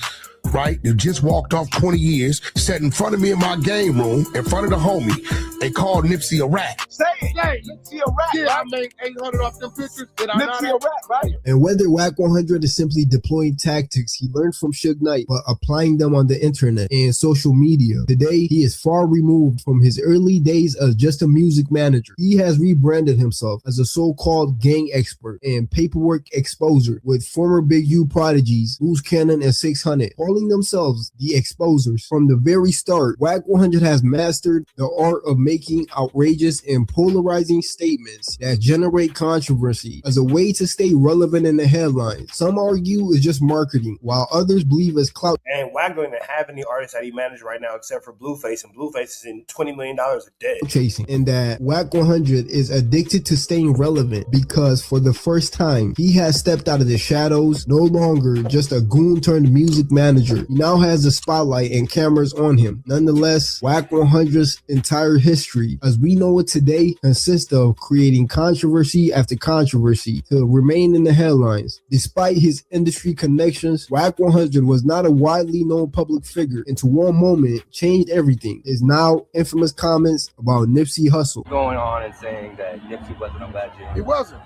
right? Who just walked off 20 years, sat in front of me in my game room, in front of the homie, and called Nipsey a rat. Say it, hey, Nipsey a rat. Yeah, right? I made 800 off them pictures. Did I Nipsey a rat, right? And whether WACK100 is simply deploying tactics he learned from Suge Knight, but applying them on the internet and social media, today he is far removed from his early days as just a music manager. He has rebranded himself as a so-called gang expert and paperwork exposer, with former Big U prodigies, Loose Cannon and 600, calling themselves the exposers. From the very start, WACK100 has mastered the art of making outrageous and polarizing statements that generate controversy as a way to stay relevant in the headlines. Some argue it's just marketing, while others believe it's clout. And Wack don't even have any artists that he managed right now except for Blueface, and Blueface is in $20 million a day. Chasing, and that WACK100 is addicted to staying relevant because for the first time, he has stepped out of the shadows, no longer just a goon turned music manager. He now has the spotlight and cameras on him. Nonetheless, WACK100's entire history, as we know it today, consists of creating controversy after controversy to remain in the headlines. Despite his industry connections, WACK100 was not a widely known public figure until one moment changed everything. His now infamous comments about Nipsey Hussle. Going on and saying that Nipsey wasn't a legend. He wasn't.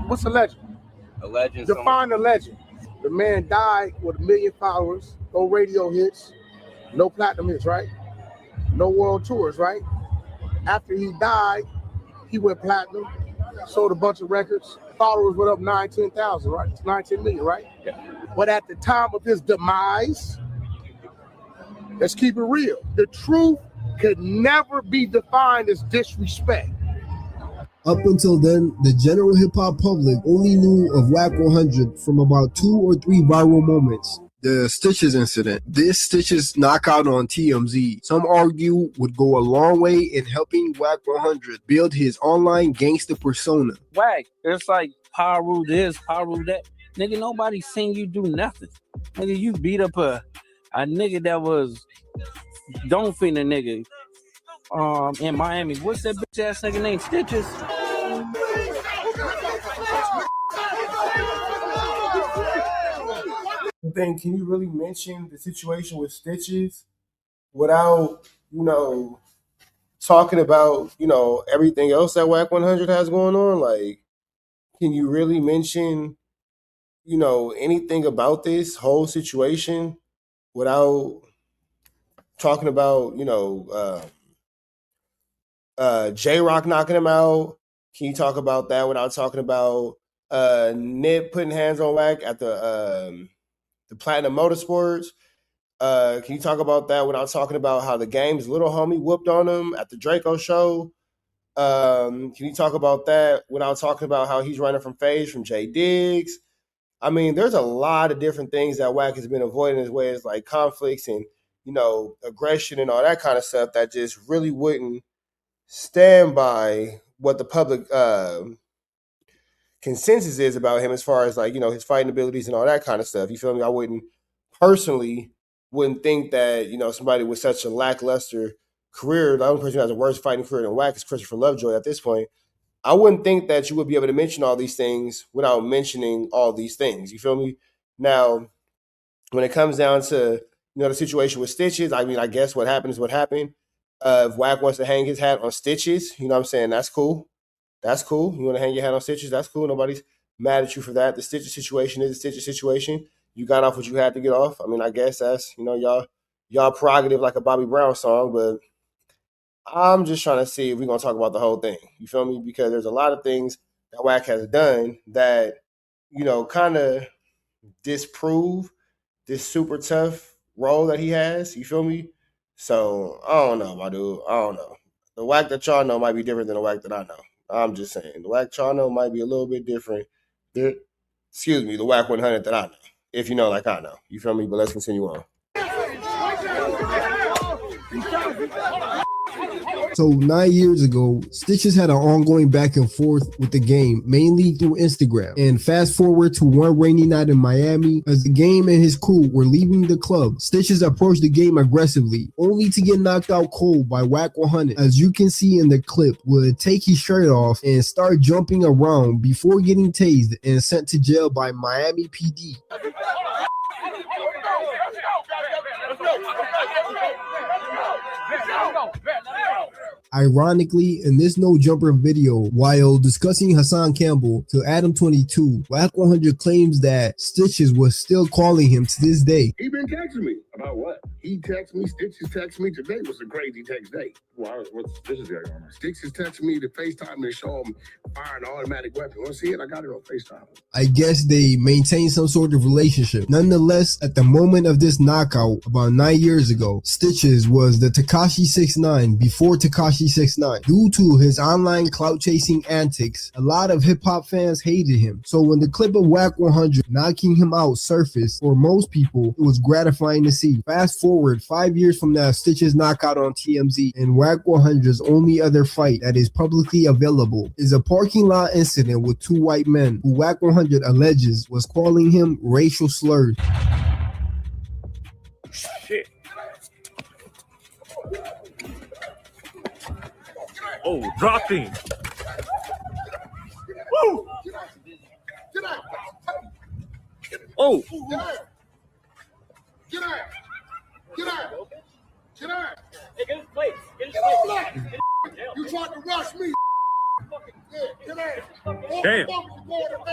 What's a legend? A legend. Define a legend. The man died with 1 million followers, no radio hits, no platinum hits, right? No world tours, right? After he died, he went platinum, sold a bunch of records. Followers went up 10,000, right? It's 19 million, right? Yeah. But at the time of his demise, let's keep it real. The truth could never be defined as disrespect. Up until then, the general hip-hop public only knew of WACK100 from about 2 or 3 viral moments. The Stitches incident. This Stitches knockout on TMZ, some argue would go a long way in helping WACK100 build his online gangster persona. Wack, it's like Pyru this, Pyru that. Nigga, nobody seen you do nothing. Nigga, you beat up a nigga that was don't fit a nigga. In Miami. What's that bitch ass nigga named Stitches? Then can you really mention the situation with Stitches without, talking about, everything else that WACK100 has going on? Like, can you really mention, anything about this whole situation without talking about, J-Rock knocking him out? Can you talk about that without talking about Nip putting hands on Wack at the Platinum Motorsports? Can you talk about that without talking about how the game's little homie whooped on him at the Draco show? Can you talk about that without talking about how he's running from feuds from J Diggs? I mean, there's a lot of different things that Wack has been avoiding as ways like conflicts and, aggression and all that kind of stuff that just really wouldn't stand by what the public consensus is about him as far as his fighting abilities and all that kind of stuff. You feel me? I wouldn't think that, somebody with such a lackluster career, the only person who has a worse fighting career than Wack is Christopher Lovejoy at this point. I wouldn't think that you would be able to mention all these things without mentioning all these things. You feel me? Now, when it comes down to, the situation with Stitches. I mean, I guess what happened is what happened. If Wack wants to hang his hat on Stitches, you know what I'm saying? That's cool. That's cool. You want to hang your hat on Stitches? That's cool. Nobody's mad at you for that. The Stitches situation is a Stitches situation. You got off what you had to get off. I mean, I guess that's, y'all prerogative like a Bobby Brown song, but I'm just trying to see if we're going to talk about the whole thing. You feel me? Because there's a lot of things that Wack has done that, kind of disprove this super tough role that he has. You feel me? So, I don't know, my dude. I don't know. The Wack that y'all know might be different than the Wack that I know. I'm just saying. The Wack y'all know might be a little bit different. The Wack 100 that I know. If you know like I know. You feel me? But let's continue on. So 9 years ago, Stitches had an ongoing back and forth with the game, mainly through Instagram. And fast forward to one rainy night in Miami, as the game and his crew were leaving the club, Stitches approached the game aggressively, only to get knocked out cold by WACK100. As you can see in the clip, would take his shirt off and start jumping around before getting tased and sent to jail by Miami PD. Ironically, in this no jumper video, while discussing Hassan Campbell to Adam22, WACK100 claims that Stitches was still calling him to this day. He been texting me. About what? He texted me, Stitches texted me. Today was a crazy text day. What's Stitches got going on? Stitches texted me to FaceTime and show him firing an automatic weapon. Want to see it? I got it on FaceTime. I guess they maintain some sort of relationship. Nonetheless, at the moment of this knockout, about 9 years ago, Stitches was the Tekashi 6ix9ine before Tekashi 6ix9ine. Due to his online clout chasing antics, a lot of hip hop fans hated him. So when the clip of WACK100 knocking him out surfaced, for most people, it was gratifying to see. Fast forward 5 years from now, Stitches knockout on TMZ, and WACK100's only other fight that is publicly available is a parking lot incident with two white men who WACK100 alleges was calling him racial slurs. Shit. Oh, dropping. Woo! Oh. Get out! Get out! Get out! Hey, get his place. Get his place. You tried to rush me. Damn.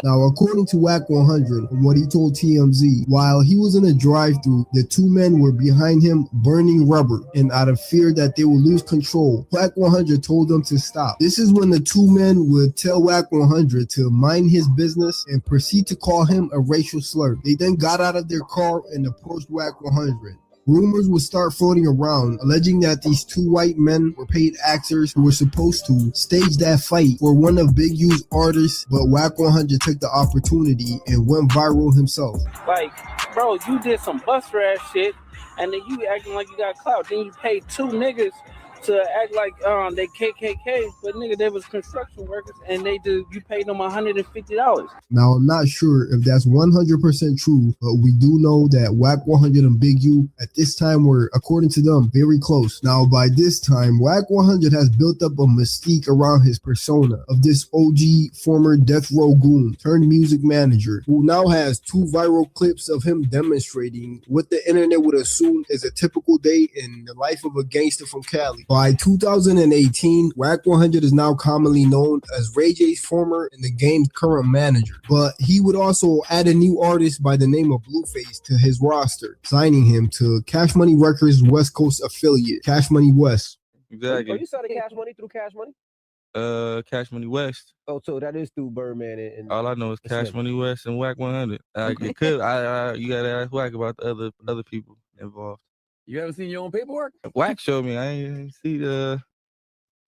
Now, according to WACK100, and what he told TMZ, while he was in a drive-thru, the two men were behind him burning rubber, and out of fear that they would lose control, WACK100 told them to stop. This is when the two men would tell WACK100 to mind his business and proceed to call him a racial slur. They then got out of their car and approached WACK100. Rumors would start floating around, alleging that these two white men were paid actors who were supposed to stage that fight for one of Big U's artists, but WACK100 took the opportunity and went viral himself. Like, bro, you did some buster ass shit, and then you acting like you got clout. Then you paid two niggas to act like they KKK, but nigga, they was construction workers, and you paid them $150. Now, I'm not sure if that's 100% true, but we do know that WACK100 and Big U at this time were, according to them, very close. Now, by this time, WACK100 has built up a mystique around his persona of this OG former death row goon turned music manager, who now has two viral clips of him demonstrating what the internet would assume is a typical day in the life of a gangster from Cali. By 2018, WACK100 is now commonly known as Ray J's former and the game's current manager, but he would also add a new artist by the name of Blueface to his roster, signing him to Cash Money Records' West Coast affiliate, Cash Money West. Exactly. So you saw the Cash Money through Cash Money? Cash Money West. Oh, so that is through Birdman and all I know is Cash Money West and WACK100. It could. You gotta ask Wack about the other people involved. You haven't seen your own paperwork? Wack showed me. I ain't see the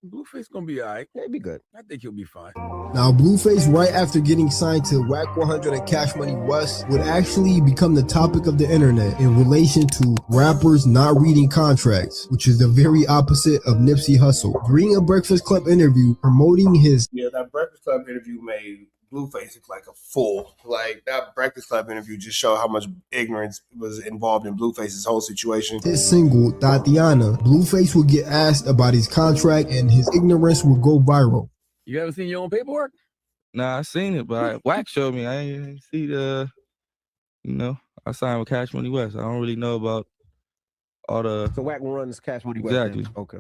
Blueface gonna be all right. Yeah, be good. I think he'll be fine. Now, Blueface, right after getting signed to WACK100 and Cash Money West, would actually become the topic of the internet in relation to rappers not reading contracts, which is the very opposite of Nipsey Hussle. During a Breakfast Club interview promoting his... Yeah, that Breakfast Club interview made Blueface look like a fool. Like, that Breakfast Club interview just showed how much ignorance was involved in Blueface's whole situation. His single, Tatiana, Blueface would get asked about his contract and his ignorance would go viral. You haven't seen your own paperwork? Nah, I seen it, but Wack showed me. I ain't see I signed with Cash Money West. I don't really know about all the. So Wack will run this Cash Money. Exactly. Okay.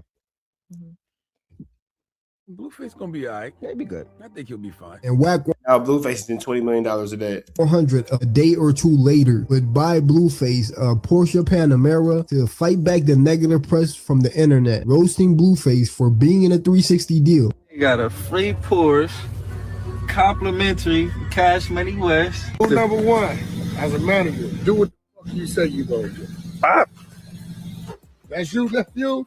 Blueface gonna be all right. Yeah, he'll be good. I think he'll be fine. And Wack Now Blueface is in $20 million a day. 100 a day or two later would buy Blueface a Porsche Panamera to fight back the negative press from the internet, roasting Blueface for being in a 360 deal. You got a free Porsche, complimentary Cash Money West. Rule number one, as a manager, do what the fuck you say you're gonna do. That's you, nephew.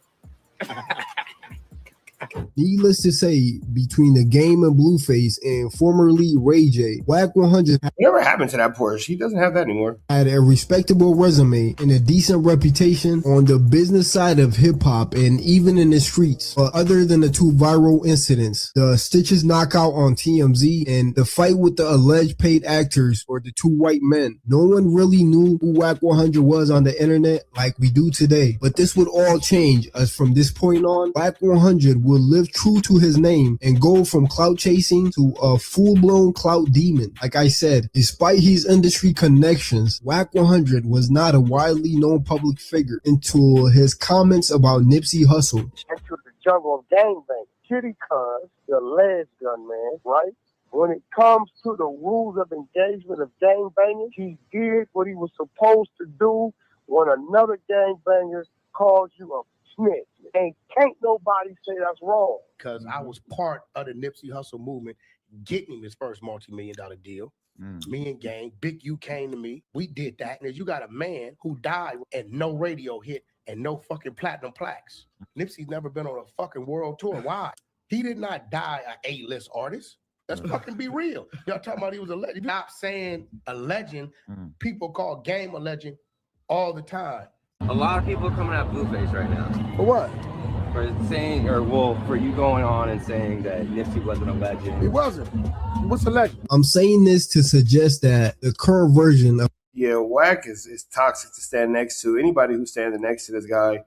Needless to say, between the game and Blueface and formerly Ray J, WACK100 Whatever happened to that Porsche? He doesn't have that anymore. had a respectable resume and a decent reputation on the business side of hip-hop and even in the streets. But other than the two viral incidents, the Stitches knockout on TMZ and the fight with the alleged paid actors or the two white men, no one really knew who WACK100 was on the internet like we do today. But this would all change, as from this point on, WACK100 will live true to his name and go from clout chasing to a full-blown clout demon. Like I said, despite his industry connections, WACK100 was not a widely known public figure until his comments about Nipsey Hussle. Into the jungle of gangbang. Kitty Cuz, the alleged gunman, right? When it comes to the rules of engagement of gangbangers, he did what he was supposed to do when another gangbanger calls you a snitch. And can't nobody say that's wrong. Because I was part of the Nipsey Hussle movement, getting him his first multi-million-dollar deal. Me and Gang, Big U came to me. We did that. And you got a man who died and no radio hit and no fucking platinum plaques. Nipsey's never been on a fucking world tour. Why? He did not die an A-list artist. Let's fucking be real. Y'all talking about he was a legend. Stop saying a legend. People call Game a legend all the time. A lot of people are coming at Blueface right now. For what? For saying, for you going on and saying that Nipsey wasn't a legend. He wasn't. What's a legend? I'm saying this to suggest that the current version of Wack is toxic to stand next to. Anybody who's standing next to this guy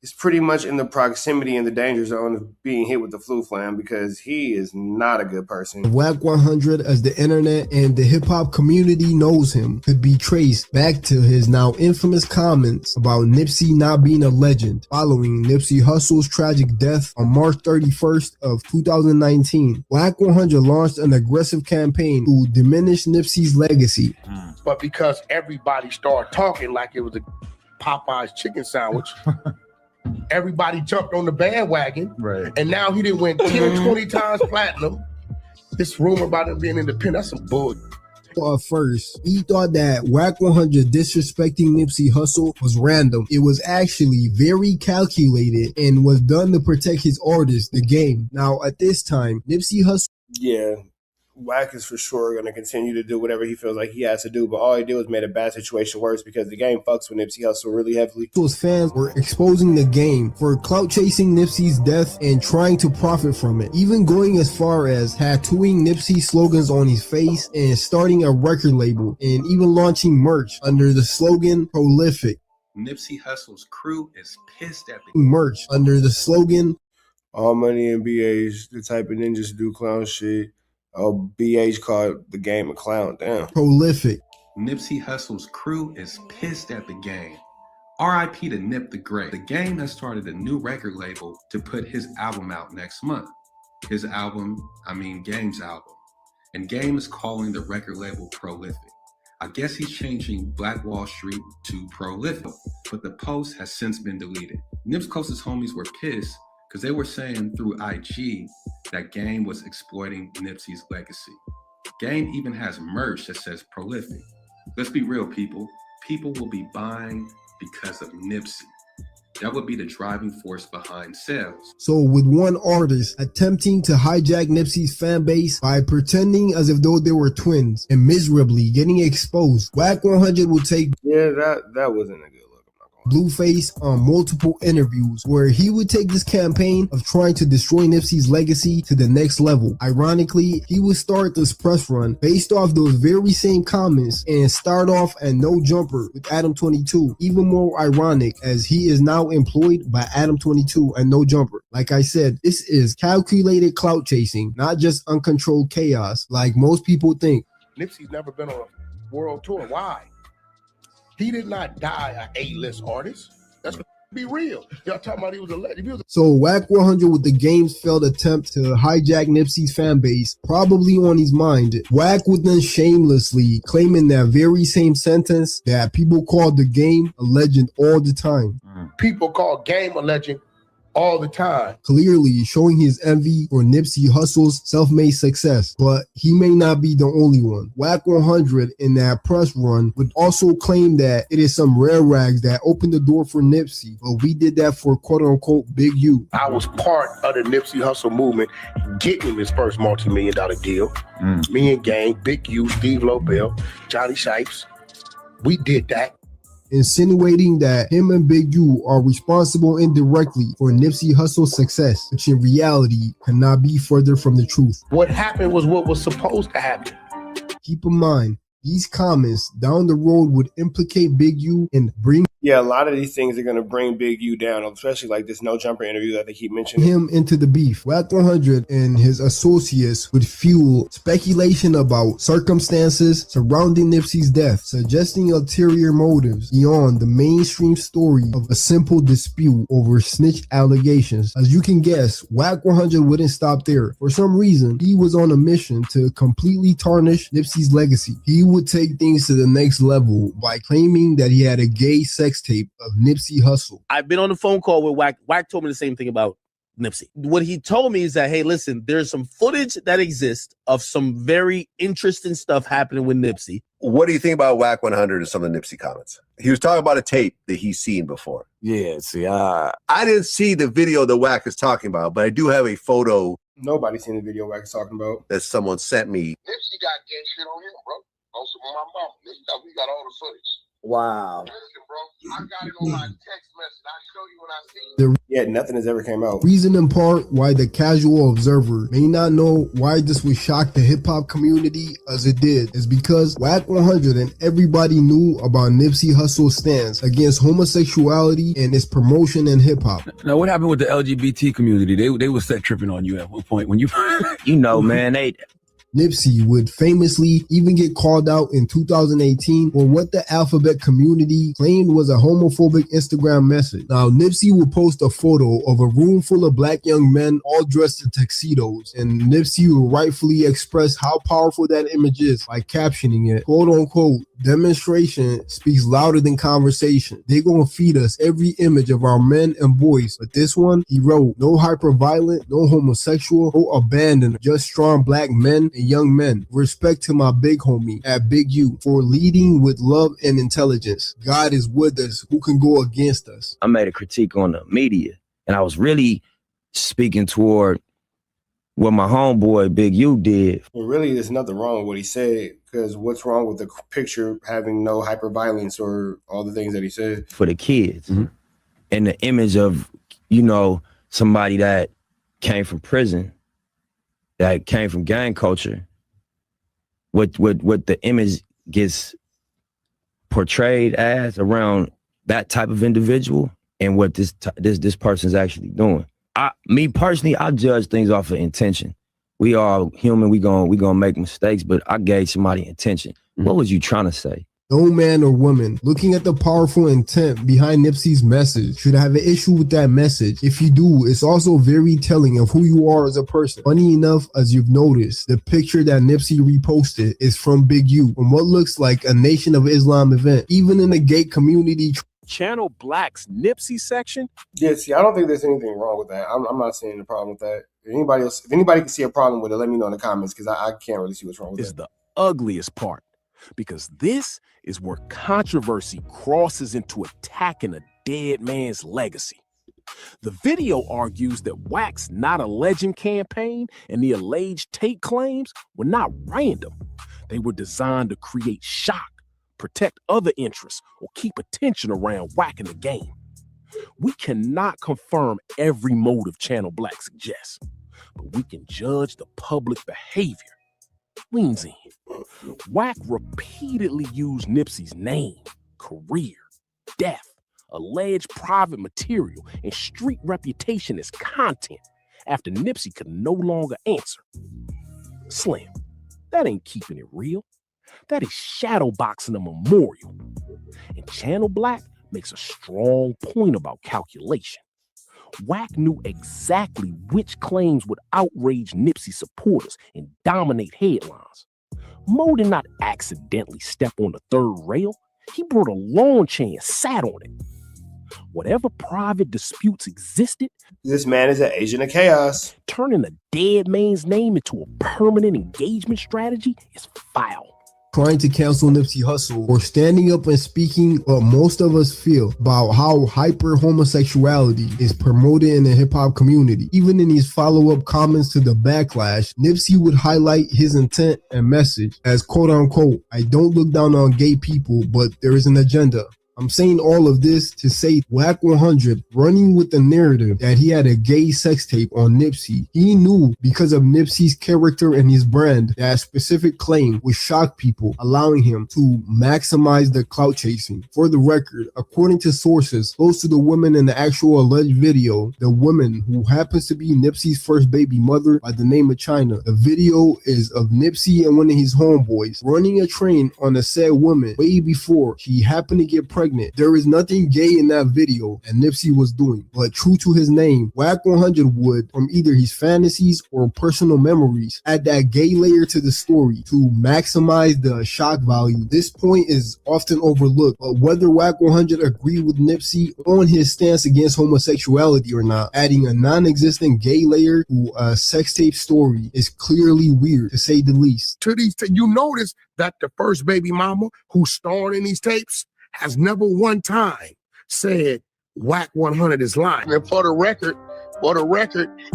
is pretty much in the proximity and the danger zone of being hit with the flu flam because he is not a good person. WACK100, as the internet and the hip-hop community knows him, could be traced back to his now infamous comments about Nipsey not being a legend following Nipsey Hussle's tragic death on March 31st of 2019. WACK100 launched an aggressive campaign to diminish Nipsey's legacy. But because everybody started talking like it was a Popeye's chicken sandwich, everybody jumped on the bandwagon. Right. And now he didn't win 10, 20 times platinum. This rumor about him being independent, that's some bull. At first, he thought that WACK100 disrespecting Nipsey Hussle was random. It was actually very calculated and was done to protect his artist, the game. Now, at this time, Nipsey Hussle... Yeah, Wack is for sure going to continue to do whatever he feels like he has to do, but all he did was made a bad situation worse because the game fucks with Nipsey Hussle really heavily. His fans were exposing the game for clout chasing Nipsey's death and trying to profit from it, even going as far as tattooing Nipsey slogans on his face and starting a record label and even launching merch under the slogan Prolific. Nipsey Hussle's crew is pissed at the merch under the slogan All Money and BH, the type of ninjas do clown shit. Oh, BH called the game a clown. Damn. Prolific. Nipsey Hussle's crew is pissed at the game. R.I.P. to Nip the Great. The game has started a new record label to put his album out next month. His album, Game's album. And Game is calling the record label Prolific. I guess he's changing Black Wall Street to Prolific, but the post has since been deleted. Nip's closest homies were pissed because they were saying through IG that Game was exploiting Nipsey's legacy. Game even has merch that says Prolific. Let's be real, people. People will be buying because of Nipsey. That would be the driving force behind sales. So with one artist attempting to hijack Nipsey's fan base by pretending as if though they were twins and miserably getting exposed, WACK100 will take that wasn't a good Blueface on multiple interviews where he would take this campaign of trying to destroy Nipsey's legacy to the next level. Ironically, he would start this press run based off those very same comments and start off at No Jumper with Adam 22. Even more ironic as he is now employed by Adam 22 and No Jumper. Like I said, this is calculated clout chasing, not just uncontrolled chaos like most people think. Nipsey's never been on a world tour. Why? He did not die an A-list artist. Let's Be real. Y'all talking about he was a legend. So WACK100 with the game's failed attempt to hijack Nipsey's fan base probably on his mind. Wack would then shamelessly claim in that very same sentence that people called the game a legend all the time. People call game a legend all the time. Clearly showing his envy for Nipsey Hussle's self-made success, but he may not be the only one. WACK100 in that press run would also claim that it is some rare rags that opened the door for Nipsey, but we did that for quote-unquote Big U. I was part of the Nipsey Hussle movement, getting him his first multi-million-dollar deal. Me and Gang, Big U, Steve Lobel, Johnny Shipes, we did that. Insinuating that him and Big U are responsible indirectly for Nipsey Hussle's success, which in reality cannot be further from the truth. What happened was what was supposed to happen. Keep in mind, these comments down the road would implicate Big U and bring Yeah, a lot of these things are going to bring Big U down, especially like this No Jumper interview that they keep mentioning. him into the beef. WACK100 and his associates would fuel speculation about circumstances surrounding Nipsey's death, suggesting ulterior motives beyond the mainstream story of a simple dispute over snitch allegations. As you can guess, WACK100 wouldn't stop there. For some reason, he was on a mission to completely tarnish Nipsey's legacy. He would take things to the next level by claiming that he had a gay sex tape of Nipsey Hussle. I've been on the phone call with Wack. Wack told me the same thing about Nipsey. What he told me is that, hey, listen, there's some footage that exists of some very interesting stuff happening with Nipsey. What do you think about WACK100 and some of the Nipsey comments? He was talking about a tape that he's seen before. Yeah, see, I didn't see the video that Wack is talking about, but I do have a photo. Nobody's seen the video Wack is talking about. That someone sent me. Nipsey got gang shit on him, bro. Also on my mom. We got all the footage. Wow. Listen, bro, I got it on my text message. I'll show you when I see it. Yeah, nothing has ever came out. Reason in part why the casual observer may not know why this would shock the hip-hop community as it did is because WACK100 and everybody knew about Nipsey Hussle's stance against homosexuality and its promotion in hip-hop. Now, what happened with the LGBT community? They were set tripping on you at one point when you... You know, man, Nipsey would famously even get called out in 2018 for what the alphabet community claimed was a homophobic Instagram message. Now, Nipsey would post a photo of a room full of black young men all dressed in tuxedos, and Nipsey would rightfully express how powerful that image is by captioning it, quote unquote, demonstration speaks louder than conversation. They're gonna feed us every image of our men and boys. But this one, he wrote, no hyper-violent, no homosexual, no abandoned, just strong black men and young men. Respect to my big homie at Big U for leading with love and intelligence. God is with us. Who can go against us? I made a critique on the media, and I was really speaking toward what my homeboy Big U did. Well, really, there's nothing wrong with what he said, because what's wrong with the picture having no hyperviolence or all the things that he said? For the kids. And the image of, you know, somebody that came from prison, that came from gang culture, what the image gets portrayed as around that type of individual and what this person's actually doing. Me personally, I judge things off of intention. We are human. We gonna make mistakes, but I gauge somebody's intention. What was you trying to say? No man or woman looking at the powerful intent behind Nipsey's message should have an issue with that message. If you do, it's also very telling of who you are as a person. Funny enough, as you've noticed, the picture that Nipsey reposted is from Big U, from what looks like a Nation of Islam event. Even in the gay community, Channel Black's Nipsey section? Yeah, see, I don't think there's anything wrong with that. I'm not seeing a problem with that. If anybody can see a problem with it, let me know in the comments, because I can't really see what's wrong with Is it. the ugliest part, because this is where controversy crosses into attacking a dead man's legacy. The video argues that Wack's Not a Legend campaign and the alleged tape claims were not random. They were designed to create shock, protect other interests, or keep attention around Wack in the game. We cannot confirm every motive Channel Black suggests, but we can judge the public behavior. Leans in. Wack repeatedly used Nipsey's name, career, death, alleged private material, and street reputation as content after Nipsey could no longer answer. Slim, that ain't keeping it real. That is shadowboxing a memorial. And Channel Black makes a strong point about calculation. Wack knew exactly which claims would outrage Nipsey supporters and dominate headlines. Mo did not accidentally step on the third rail. He brought a lawn chair and sat on it. Whatever private disputes existed, this man is an agent of chaos. Turning a dead man's name into a permanent engagement strategy is foul. Trying to cancel Nipsey Hussle or standing up and speaking what most of us feel about how hyper homosexuality is promoted in the hip-hop community. Even in his follow-up comments to the backlash, Nipsey would highlight his intent and message as quote-unquote, I don't look down on gay people, but there is an agenda. I'm saying all of this to say WACK100 running with the narrative that he had a gay sex tape on Nipsey. He knew because of Nipsey's character and his brand that specific claim would shock people, allowing him to maximize the clout chasing. For the record, according to sources close to the woman in the actual alleged video, the woman who happens to be Nipsey's first baby mother by the name of China, the video is of Nipsey and one of his homeboys running a train on a said woman way before she happened to get pregnant. There is nothing gay in that video and Nipsey was doing, but true to his name, WACK100 would, from either his fantasies or personal memories, add that gay layer to the story to maximize the shock value. This point is often overlooked, but whether WACK100 agreed with Nipsey on his stance against homosexuality or not, adding a non-existent gay layer to a sex tape story is clearly weird, to say the least. To these, you notice that the first baby mama who's starred in these tapes has never one time said WACK100 is lying. And for the record,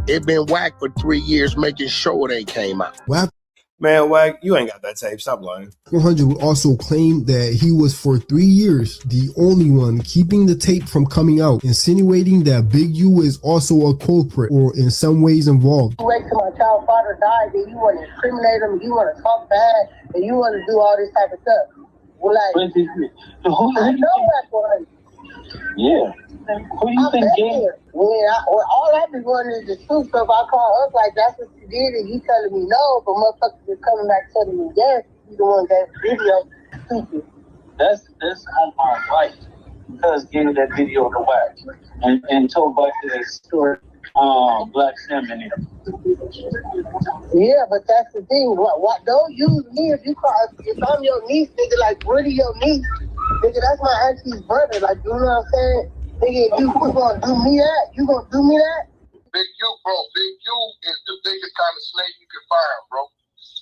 it been Wack for 3 years making sure it ain't came out. Man, Wack, you ain't got that tape. Stop lying. 100 would also claim that he was for 3 years the only one keeping the tape from coming out, insinuating that Big U is also a culprit or in some ways involved. You wait till my child's father died, then you want to incriminate him, you want to talk bad, and you want to do all this type of stuff. Well, like, I know WACK100. Yeah. Who do you think gay? All I've been wanting is the truth. So if I call up like that's what you did and you telling me no, but motherfuckers is coming back telling me yes, you the one that video. Stupid. That's on my right. Because gave that video to Wack and told Wack that story Black Sam in it. Yeah, but that's the thing. What don't use me if I'm your niece, nigga, like really your niece. Nigga, that's my auntie's brother. Like, you know what I'm saying? Nigga, if you gonna do me that, you gonna do me that? Big U, bro. Big U is the biggest kind of snake you can find, bro.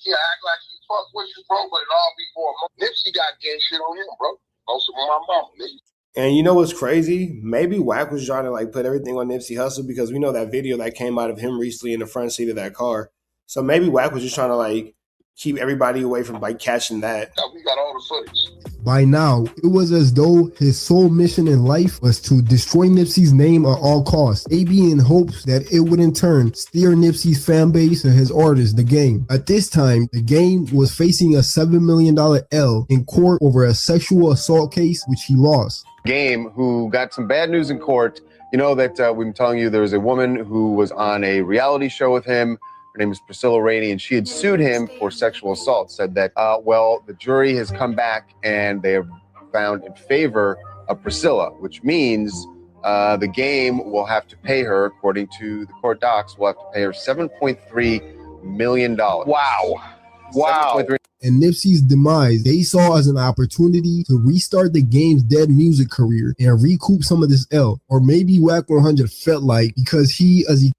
He act like he fuck with you, bro, but it all be for him. Nipsey got gay shit on him, bro. Also on my mama, nigga. And you know what's crazy? Maybe Wack was trying to like put everything on Nipsey Hussle because we know that video that came out of him recently in the front seat of that car. So maybe Wack was just trying to like keep everybody away from like catching that. Yeah, we got all the footage. By now, it was as though his sole mission in life was to destroy Nipsey's name at all costs, maybe in hopes that it would in turn steer Nipsey's fan base and his artist, The Game. At this time, The Game was facing a $7 million L in court over a sexual assault case, which he lost. Game, who got some bad news in court. You know that we've been telling you there was a woman who was on a reality show with him. Her name is Priscilla Rainey, and she had sued him for sexual assault. Said that, well, the jury has come back and they have found in favor of Priscilla, which means The Game will have to pay her, according to the court docs, will have to pay her $7.3 million. Wow. Wow. And Nipsey's demise, they saw as an opportunity to restart The Game's dead music career and recoup some of this L. Or maybe WACK100 felt like because he, as he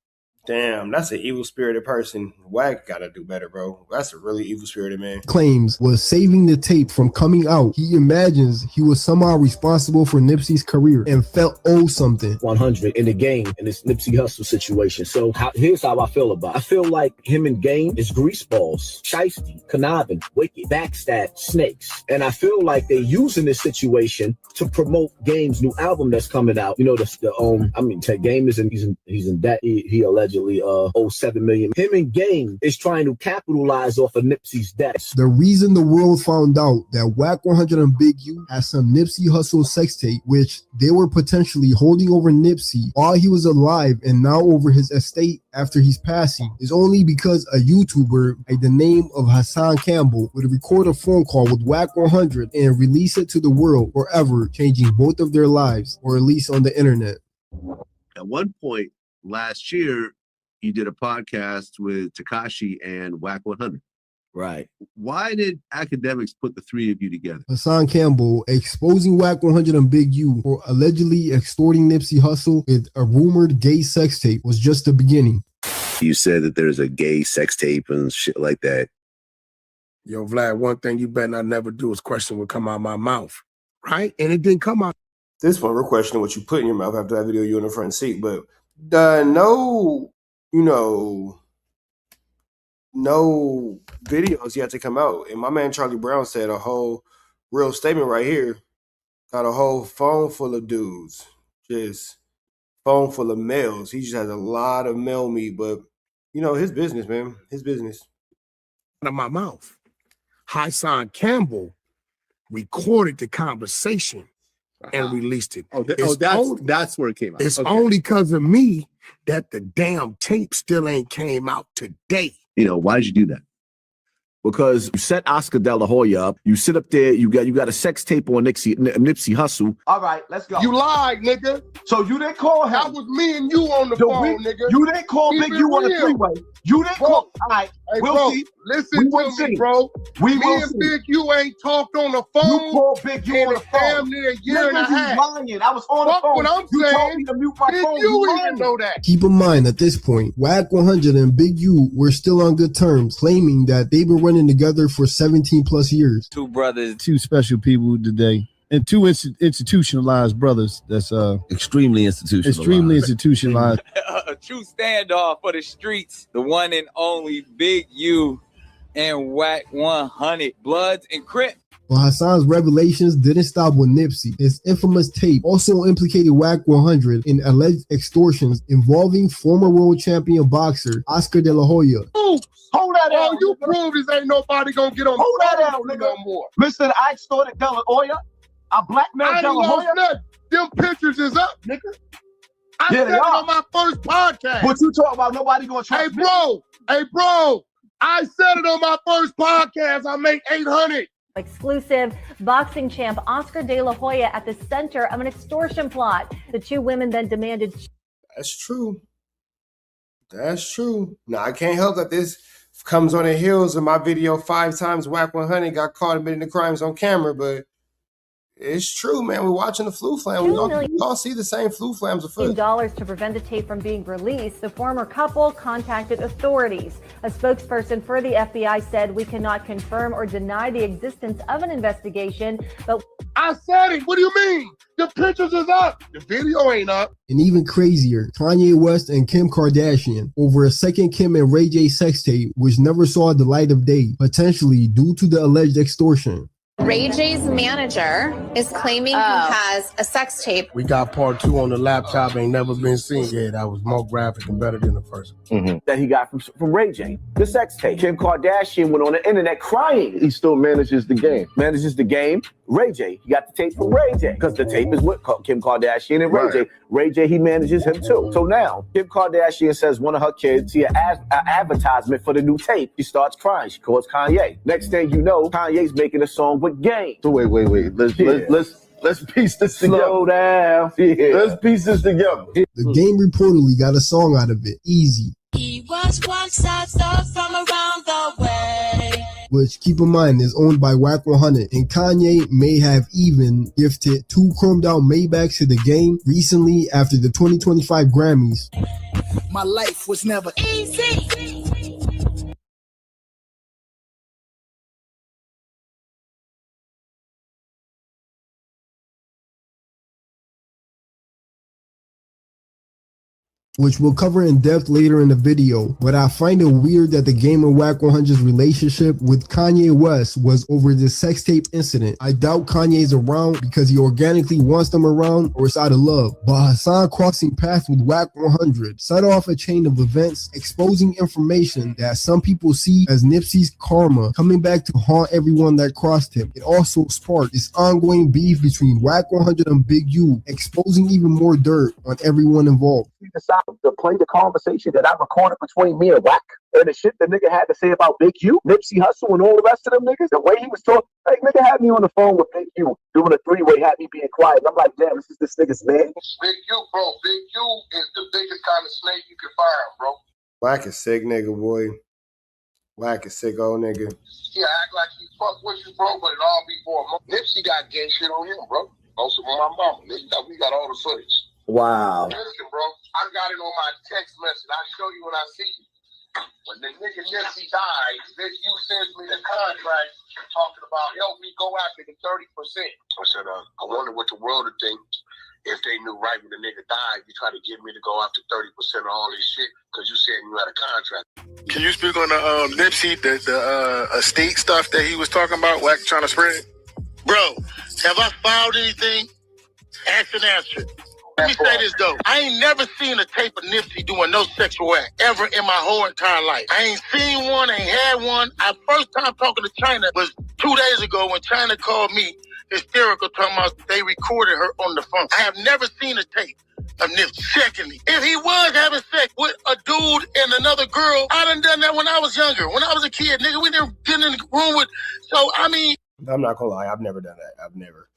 Damn, that's an evil-spirited person. Wack gotta do better, bro. That's a really evil-spirited man. claims was saving the tape from coming out, he imagines he was somehow responsible for Nipsey's career and felt owed something. 100 in The Game in this Nipsey Hussle situation. So here's how I feel about it. I feel like him and Game is greaseballs, shiesty, conniving, wicked, backstab, snakes. And I feel like they're using this situation to promote Game's new album that's coming out. You know, Game is he's in debt. He allegedly allegedly owes $7 million. Him and Game is trying to capitalize off of Nipsey's debts. The reason the world found out that WACK100 and Big U had some Nipsey Hussle sex tape, which they were potentially holding over Nipsey while he was alive and now over his estate after he's passing, is only because a YouTuber by the name of Hassan Campbell would record a phone call with WACK100 and release it to the world forever, changing both of their lives, or at least on the internet. At one point last year, you did a podcast with Tekashi and WACK100. Right. Why did Akademiks put the three of you together? Hassan Campbell exposing WACK100 and Big U for allegedly extorting Nipsey Hussle with a rumored gay sex tape was just the beginning. You said that there's a gay sex tape and shit like that. Yo, Vlad, one thing you better not never do is question what come out of my mouth, right? And it didn't come out. This one, we're questioning what you put in your mouth after that video you in the front seat, but no videos yet to come out. And my man Charlie Brown said a whole real statement right here. Got a whole phone full of dudes, just phone full of males. He just has a lot of male meat, but his business, man, his business. Out of my mouth. Hassan Campbell recorded the conversation and released it. That's where it came out. It's only because of me that the damn tape still ain't came out today. Why did you do that? Because you set Oscar De La Hoya up, you sit up there, you got a sex tape on Nipsey Hussle. All right, let's go. You lied, nigga. So you didn't call him. That was me and you on the phone, nigga. You didn't call Big U on the freeway. You didn't call. All right, Hey, we'll bro, see. listen to me, bro. We Me will and see. Big U ain't talked on the phone. You called Big U on the phone. Damn near a year and a half. Lying. I was on the Fuck phone. what I'm You saying. told me to mute my Big phone. U even know that. Keep in mind, at this point, WACK100 and Big U were still on good terms, claiming that they've been running together for 17 plus years. Two brothers. Two special people today. And two institutionalized brothers that's Extremely institutionalized. A true standoff for the streets. The one and only Big U and WACK100. Bloods and Crips. But Hassan's revelations didn't stop with Nipsey. His infamous tape also implicated WACK100 in alleged extortions involving former world champion boxer Oscar De La Hoya. Hold that down. Oh, you prove this ain't nobody gonna get on Hold the that phone down, with nigga. you no more. Mr. I extorted De La Hoya. I blackmailed I De ain't La lost Hoya. nothing. Them pictures is up, nigga. I Yeah, said they it are. on my first podcast. What you talk about? Nobody gonna trust Hey, bro. I said it on my first podcast. I make 800. Exclusive boxing champ Oscar De La Hoya at the center of an extortion plot. The two women then demanded. That's true. That's true. Now, I can't help that this comes on the heels of my video 5 times WACK100 got caught admitting the crimes on camera, but it's true, man. We're watching the flu flam. We all see the same flu flams afoot. $2 to prevent the tape from being released. The former couple contacted authorities. A spokesperson for the FBI said, "We cannot confirm or deny the existence of an investigation, but..." I said it. What do you mean? The pictures is up. The video ain't up. And even crazier, Kanye West and Kim Kardashian over a second Kim and Ray J sex tape, which never saw the light of day, potentially due to the alleged extortion. Ray J's manager is claiming he has a sex tape. We got part 2 on the laptop. Ain't never been seen yet. That was more graphic and better than the first one. That he got from Ray J. The sex tape. Kim Kardashian went on the internet crying. He still manages the game. Ray J. He got the tape from Ray J. Because the tape is with Kim Kardashian and Ray J. Ray J, he manages him too. So now, Kim Kardashian says one of her kids see an advertisement for the new tape. She starts crying. She calls Kanye. Next thing you know, Kanye's making a song with Game. So wait. Let's piece this together. Slow down. Yeah. Let's piece this together. The Game reportedly got a song out of it, Easy. He was once a star from around the way. Which, keep in mind, is owned by WACK100, and Kanye may have even gifted 2 chromed out Maybachs to the Game recently after the 2025 Grammys. My life was never easy. which we'll cover in depth later in the video. But I find it weird that the game and WACK100's relationship with Kanye West was over this sex tape incident. I doubt Kanye's around because he organically wants them around, or it's out of love. But Hassan crossing paths with WACK100 set off a chain of events exposing information that some people see as Nipsey's karma coming back to haunt everyone that crossed him. It also sparked this ongoing beef between WACK100 and Big U, exposing even more dirt on everyone involved. He decided to play the conversation that I recorded between me and Wack, and the shit the nigga had to say about Big U, Nipsey Hussle, and all the rest of them niggas. The way he was talking, like, nigga had me on the phone with Big U doing a three-way, had me being quiet. And I'm like, damn, this is this nigga's man. Big U, bro. Big U is the biggest kind of snake you can find, bro. Wack is sick, nigga, boy. Wack is sick, old nigga. Yeah, act like he fuck with you, bro, but it all be for him. Nipsey got gay shit on him, bro. Also on my mama. We got all the footage. Wow. Listen, bro, I got it on my text message. I'll show you when I see you. When the nigga Nipsey died, Big U sends me the contract talking about help me go after the 30%. I said, I wonder what the world would think if they knew right when the nigga died, you try to get me to go after 30% of all this shit because you said you had a contract. Can you speak on the Nipsey, the estate stuff that he was talking about, Wack trying to spread? Bro, have I filed anything? Ask and answer. Let me say this though. I ain't never seen a tape of Nipsey doing no sexual act ever in my whole entire life. I ain't seen one, ain't had one. Our first time talking to China was 2 days ago when China called me hysterical, talking about they recorded her on the phone. I have never seen a tape of Nipsey. Secondly, if he was having sex with a dude and another girl, I done that when I was younger. When I was a kid, nigga, we didn't get in the room with. So, I mean. I'm not gonna lie, I've never done that. I've never.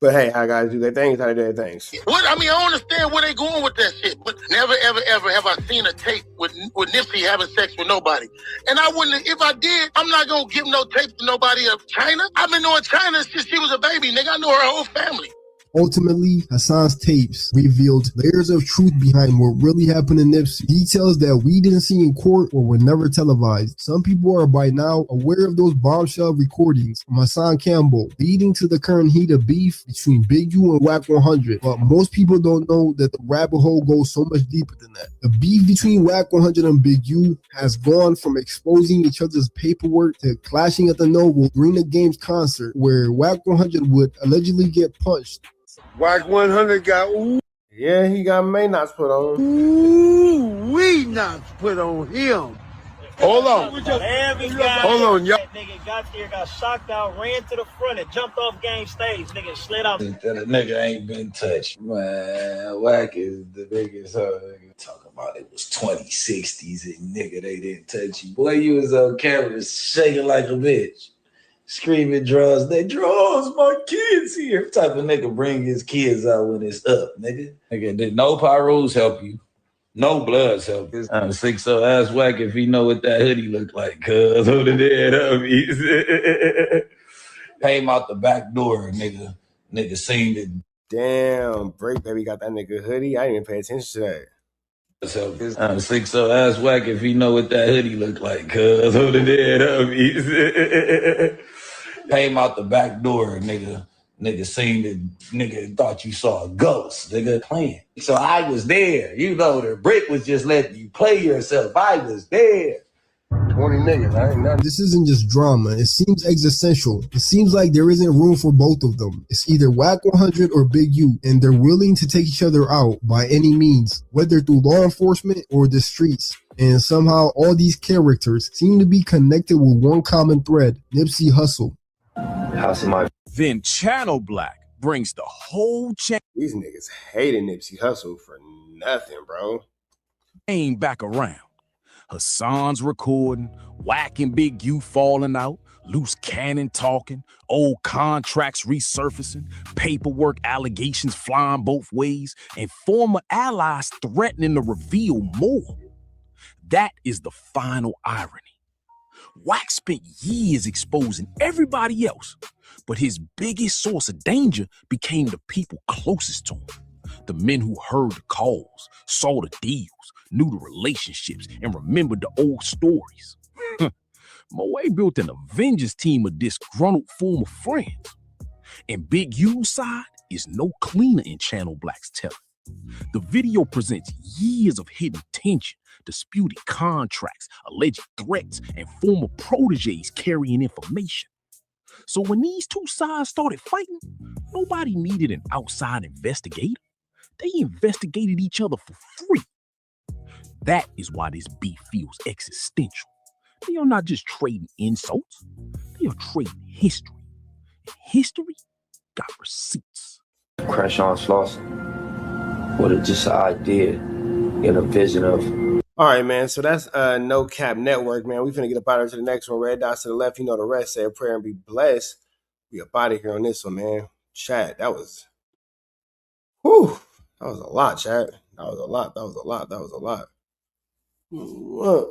But hey, how guys do their things, how they do their things. What I mean, I don't understand where they going with that shit. But never, ever, ever have I seen a tape with Nipsey having sex with nobody. And I wouldn't, if I did, I'm not gonna give no tape to nobody of China. I've been knowing China since she was a baby, nigga. I know her whole family. Ultimately, Hassan's tapes revealed layers of truth behind what really happened to Nipsey. Details that we didn't see in court or were never televised. Some people are by now aware of those bombshell recordings from Hassan Campbell, leading to the current heat of beef between Big U and WACK100. But most people don't know that the rabbit hole goes so much deeper than that. The beef between WACK100 and Big U has gone from exposing each other's paperwork to clashing at the Noble during the Games concert, where WACK100 would allegedly get punched. WACK100 got ooh. Yeah, he got May knots put on. Ooh, we knots put on him. Hold on. Hold on, y'all. Nigga got there, got shocked out, ran to the front, and jumped off game stage. Nigga slid out. That a nigga ain't been touched. Man, Wack is the biggest nigga. Talking about it was 2060s and nigga, they didn't touch you. Boy, you was on camera shaking like a bitch. Screaming draws, they draws my kids here. What type of nigga bring his kids out when it's up, nigga? Nigga, no pyros help you. No bloods help you. I'm sick, so ask Wack if he know what that hoodie look like, cuz who the dead homies. Came out the back door, nigga. Nigga seen it. Damn, Break Baby got that nigga hoodie. I didn't even pay attention to that. I'm sick, so ask Wack if he know what that hoodie look like, cuz who the dead homies. Came out the back door, nigga. Nigga seen it. Nigga thought you saw a ghost, nigga playing. So I was there. You know, the Brick was just letting you play yourself. I was there. 20 niggas, I ain't nothing. This isn't just drama. It seems existential. It seems like there isn't room for both of them. It's either WACK100 or Big U, and they're willing to take each other out by any means, whether through law enforcement or the streets. And somehow all these characters seem to be connected with one common thread, Nipsey Hussle. Then Channel Black brings the whole chain. These niggas hated Nipsey Hussle for nothing, bro. Came back around. Hassan's recording, Wack and Big U falling out, loose cannon talking, old contracts resurfacing, paperwork allegations flying both ways, and former allies threatening to reveal more. That is the final irony. Wack spent years exposing everybody else, but his biggest source of danger became the people closest to him. The men who heard the calls, saw the deals, knew the relationships, and remembered the old stories. Moe built an Avengers team of disgruntled former friends. And Big U's side is no cleaner in Channel Black's telling. The video presents years of hidden tension, disputed contracts, alleged threats, and former proteges carrying information. So when these two sides started fighting, nobody needed an outside investigator. They investigated each other for free. That is why this beef feels existential. They are not just trading insults, they are trading history. And history got receipts. Crash on Slauson. What is just an idea and a vision of. All right, man. So that's No Cap Network, man. We finna get up out of here to the next one. Red dots to the left. You know the rest. Say a prayer and be blessed. We up out of here on this one, man. Chat. That was, whew. That was a lot, chat. That was a lot. That was a lot. That was a lot. What?